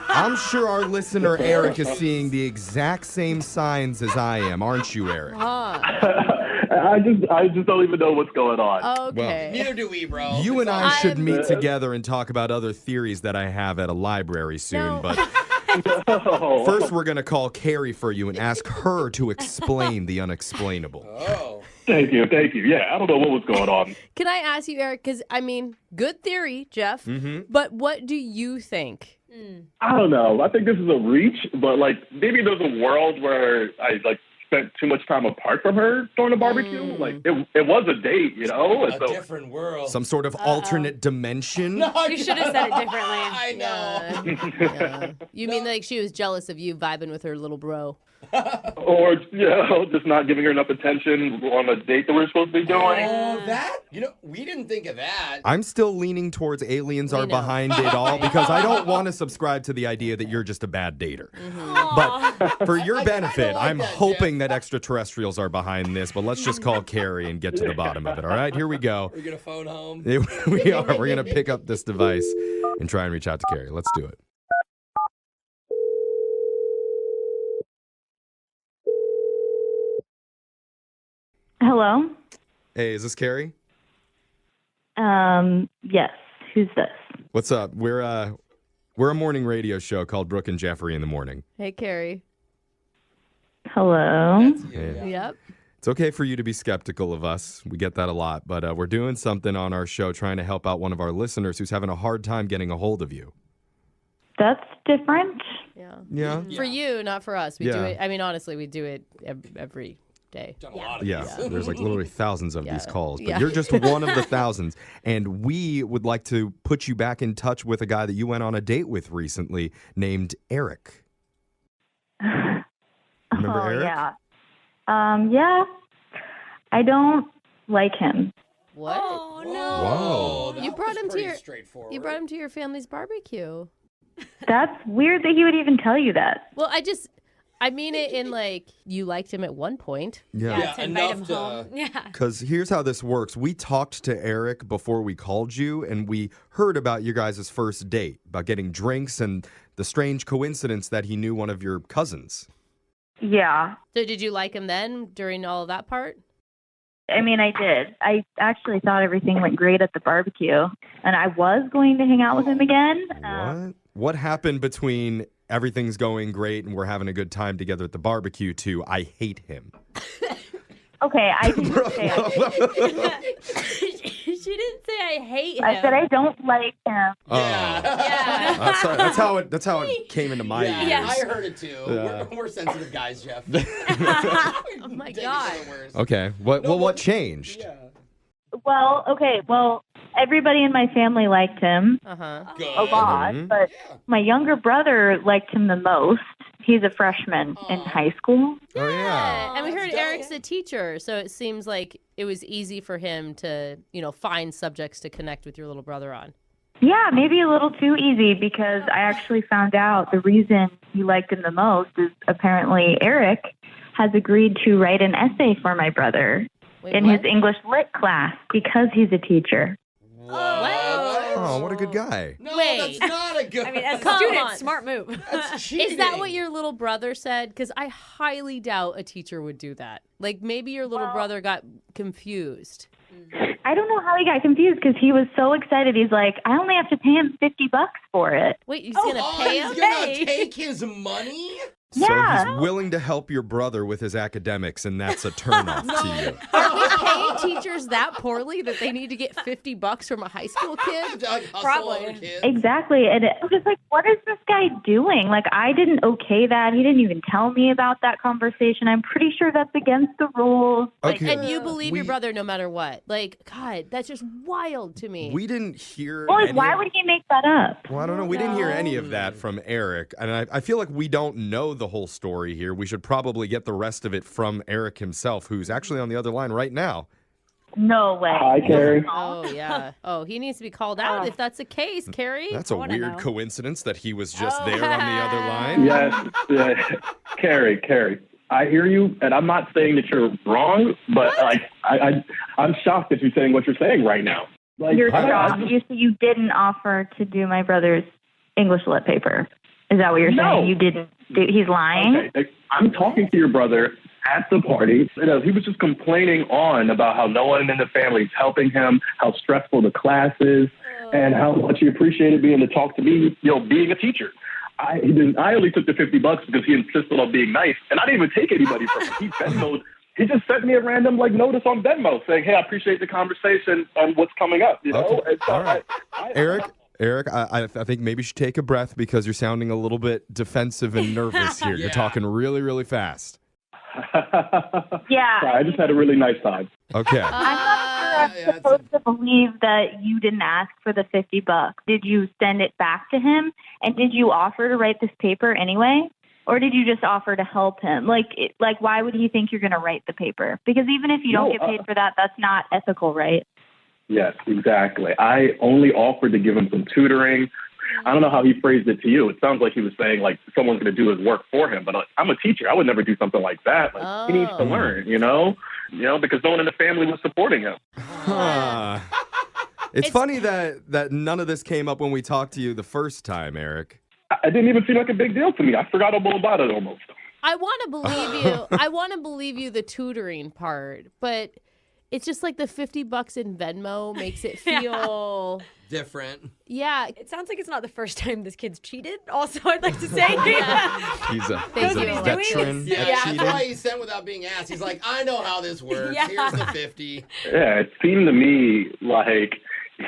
I'm sure our listener Eric is seeing the exact same signs as I am, aren't you, Eric? I just don't even know what's going on. Okay. Well, neither do we, bro. You and I should meet together and talk about other theories that I have at a library soon, but first we're going to call Carrie for you and ask her to explain the unexplainable. Oh. Thank you. Yeah, I don't know what was going on. Can I ask you, Eric, because, I mean, good theory, Jeff, but what do you think? I don't know. I think this is a reach, but, like, maybe there's a world where I, like, spent too much time apart from her during the barbecue. Like, it was a date, you know? A different world. Some sort of alternate dimension? No, you should have said it differently. I know. Yeah. You mean like she was jealous of you vibing with her little bro? Or, just not giving her enough attention on a date that we're supposed to be doing. Oh, that? We didn't think of that. I'm still leaning towards aliens are behind it all because I don't want to subscribe to the idea that you're just a bad dater. But for your benefit, I'm hoping that extraterrestrials are behind this, but let's just call Carrie and get to the bottom of it. All right, here we go. We're going to phone home. We are. We're going to pick up this device and try and reach out to Carrie. Let's do it. Hello? Hey, is this Carrie? Yes. Who's this? What's up? We're a morning radio show called Brooke and Jeffrey in the morning. Hey, Carrie. Hello? Hey. Yep. It's okay for you to be skeptical of us. We get that a lot, but we're doing something on our show trying to help out one of our listeners who's having a hard time getting a hold of you. That's different. Yeah. For you, not for us. We do it. I mean, honestly, we do it every day. There's like literally thousands of these calls, but you're just one of the thousands. And we would like to put you back in touch with a guy that you went on a date with recently named Eric. Remember Eric? Yeah. Yeah. I don't like him. What? Oh, no. Whoa. You brought him to your family's barbecue. That's weird that he would even tell you that. Well, I mean it in like, you liked him at one point. Yeah. To invite him home. Yeah. Because here's how this works. We talked to Eric before we called you, and we heard about your guys' first date, about getting drinks and the strange coincidence that he knew one of your cousins. Yeah. So did you like him then during all of that part? I mean, I did. I actually thought everything went great at the barbecue, and I was going to hang out with him again. What happened between everything's going great and we're having a good time together at the barbecue to I hate him? Okay, I didn't say She didn't say I hate him. I said I don't like him. Yeah. That's how it came into my ears. Yeah, I heard it too. Yeah. We're sensitive guys, Jeff. Oh my God. Okay. What changed? Yeah. Well, okay. Well, everybody in my family liked him a lot, but my younger brother liked him the most. He's a freshman in high school. Oh, yeah. And we heard Eric's a teacher, so it seems like it was easy for him to, find subjects to connect with your little brother on. Yeah, maybe a little too easy because I actually found out the reason he liked him the most is apparently Eric has agreed to write an essay for my brother his English lit class because he's a teacher. Oh, what a good guy. No, that's not a good. I mean, as a student, smart move. Is that what your little brother said? Because I highly doubt a teacher would do that. Like, maybe your little brother got confused. I don't know how he got confused because he was so excited. He's like, I only have to pay him $50 for it. Wait, he's going to pay him? He's going to take his money? Yeah. So he's willing to help your brother with his academics, and that's a turnoff to you. Are we paying teachers that poorly that they need to get $50 from a high school kid? Probably. Exactly. And I'm just like, what is this guy doing? Like, I didn't okay that. He didn't even tell me about that conversation. I'm pretty sure that's against the rules. Okay. And you believe your brother no matter what. Like, God, that's just wild to me. We didn't hear Well, why would he make that up? Well, I don't know. We didn't hear any of that from Eric. And I feel like we don't know the whole story here. We should probably get the rest of it from Eric himself, who's actually on the other line right now. No way. Hi, Carrie. Oh, yeah. Oh, he needs to be called out if that's the case, Carrie. That's a weird coincidence that he was just there on the other line. Yes. Carrie. I hear you, and I'm not saying that you're wrong, but I'm shocked that you're saying what you're saying right now. Like, You're shocked. You didn't offer to do my brother's English lit paper. Is that what you're saying? You didn't do, he's lying? Okay. I'm talking to your brother at the party. He was just complaining on about how no one in the family is helping him, how stressful the class is, and how much he appreciated being to talk to me, being a teacher. I only took the $50 because he insisted on being nice, and I didn't even take anybody from him. He just sent me a random notice on Venmo saying, "Hey, I appreciate the conversation and what's coming up." Okay. And so all right. Eric, I think maybe you should take a breath because you're sounding a little bit defensive and nervous here. You're talking really, really fast. Yeah. Sorry, I just had a really nice time. Okay. I'm not sure I'm supposed to believe that you didn't ask for the $50. Did you send it back to him? And did you offer to write this paper anyway? Or did you just offer to help him? Like, why would he think you're going to write the paper? Because even if you don't get paid for that, that's not ethical, right? Yes, exactly. I only offered to give him some tutoring. I don't know how he phrased it to you. It sounds like he was saying, someone's going to do his work for him. But I'm a teacher. I would never do something like that. He needs to learn, because no one in the family was supporting him. It's funny that none of this came up when we talked to you the first time, Eric. It didn't even seem like a big deal to me. I forgot all about it almost. I want to believe you. I want to believe you the tutoring part, but it's just like the $50 in Venmo makes it feel different. Yeah. It sounds like it's not the first time this kid's cheated. Also, I'd like to say. He's a veteran at cheating. That's why he sent without being asked. He's like, I know how this works. Here's the 50. Yeah, it seemed to me like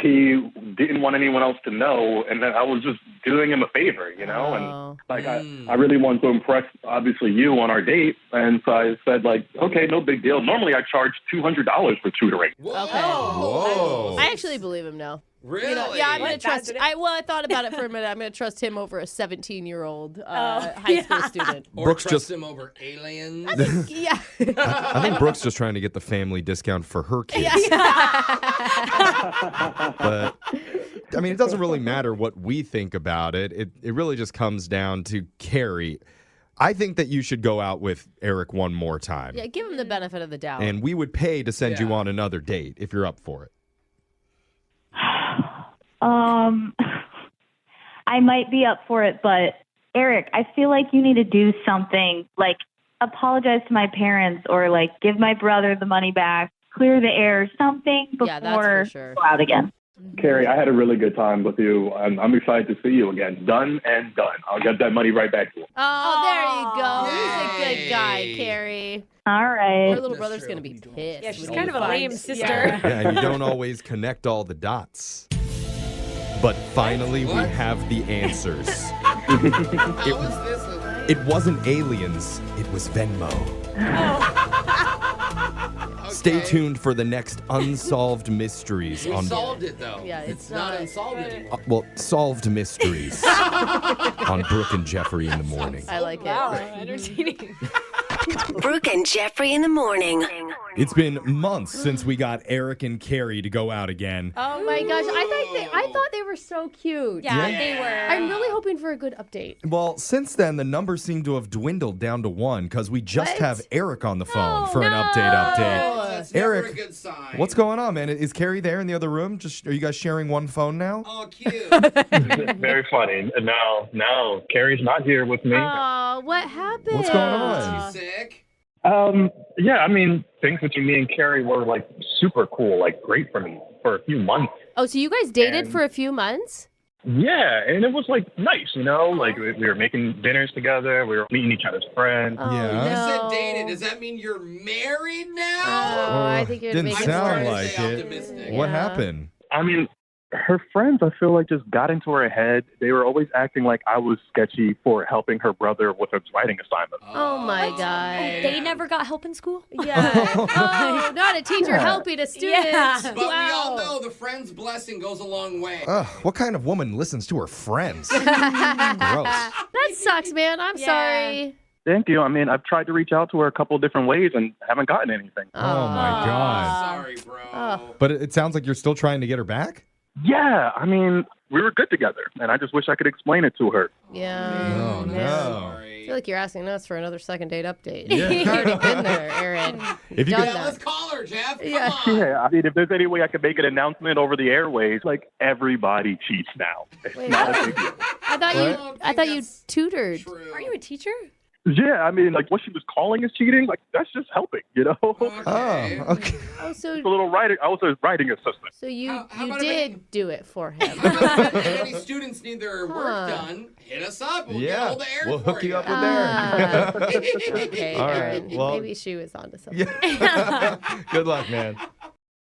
he didn't want anyone else to know, and that I was just doing him a favor, and I really wanted to impress, obviously, you on our date, and so I said, okay, no big deal. Normally, I charge $200 for tutoring. Okay. Whoa. I actually believe him now. Really? I'm going to trust. I thought about it for a minute. I'm going to trust him over a 17-year-old high school student. Or trust him over aliens. Yeah. I think Brooke's just trying to get the family discount for her kids. But I mean, it doesn't really matter what we think about it. It really just comes down to Carrie. I think that you should go out with Eric one more time. Yeah, give him the benefit of the doubt. And we would pay to send you on another date if you're up for it. I might be up for it, but Eric, I feel like you need to do something, apologize to my parents or give my brother the money back, clear the air, something Yeah, that's before for sure. go out again. Carrie, I had a really good time with you. I'm excited to see you again. Done and done. I'll get that money right back to you. Oh, there you go. He's a good guy, Carrie. All right. Her little brother's going to be pissed. Yeah, she's when kind he of a lame finds- sister. Yeah. Yeah, and you don't always connect all the dots. But finally, we have the answers. How is this? It wasn't aliens, it was Venmo. Stay tuned for the next Unsolved Mysteries We on solved it, though. Yeah, it's not unsolved anymore. Solved Mysteries on Brooke and Jeffrey in the morning. I like Wow, it. entertaining. Brooke and Jeffrey in the morning. It's been months since we got Eric and Carrie to go out again. Oh my gosh, I thought they were so cute. Yeah, Yeah. they were. I'm really hoping for a good update. Well, since then, the numbers seem to have dwindled down to 1 because we just What? have Eric on the phone for an No. update. That's never Eric, a good sign. What's going on, man? Is Carrie there in the other room? Are you guys sharing one phone now? Oh, cute. Very funny. No, Carrie's not here with me. Oh, what happened? What's going on? Sick. Yeah, I mean, things between me and Carrie were like super cool, like great for me for a few months. Oh, so you guys dated And- for a few months? Yeah, and it was like nice, you know, like we were making dinners together, we were meeting each other's friends. Oh, Yeah. You said no. dated. Does that mean you're married now? Oh, I think you're Didn't making sound it I'm like starting to it. stay optimistic. What Yeah. happened? I mean, her friends, I feel like, just got into her head. They were always acting like I was sketchy for helping her brother with his writing assignment. Oh my Oh, god. they never got help in school? Yeah. Oh, not a teacher helping a student. Yeah. But we all know the friend's blessing goes a long way. Ugh, what kind of woman listens to her friends? Gross. That sucks, man. I'm Yeah. sorry. Thank you. I mean, I've tried to reach out to her a couple of different ways and haven't gotten anything. Oh my God. Sorry, bro. Oh. But it sounds like you're still trying to get her back? Yeah, I mean, we were good together, and I just wish I could explain it to her. Yeah. Oh, man. no. I feel like you're asking us for another second date update. Yeah. You've already been there, Aaron. If you Done could, Yeah, that. let's call her, Jeff. Come Yeah. on. Yeah, I mean, if there's any way I could make an announcement over the airways, like everybody cheats now. It's Wait, not what? a big deal. I thought you tutored. True. Are you a teacher? Yeah, I mean, like what she was calling as cheating, like that's just helping, you know. Okay. oh, okay. Oh, so It's a little writing. I was a writing assistant. so you How you about if did do it for him. If any students need their Huh. work done, hit us up. We'll get Yeah, hold of Aaron we'll for hook you you. up with Ah. Eric. Okay, All right, Aaron. well- Maybe she was onto something. Yeah. Good luck, man.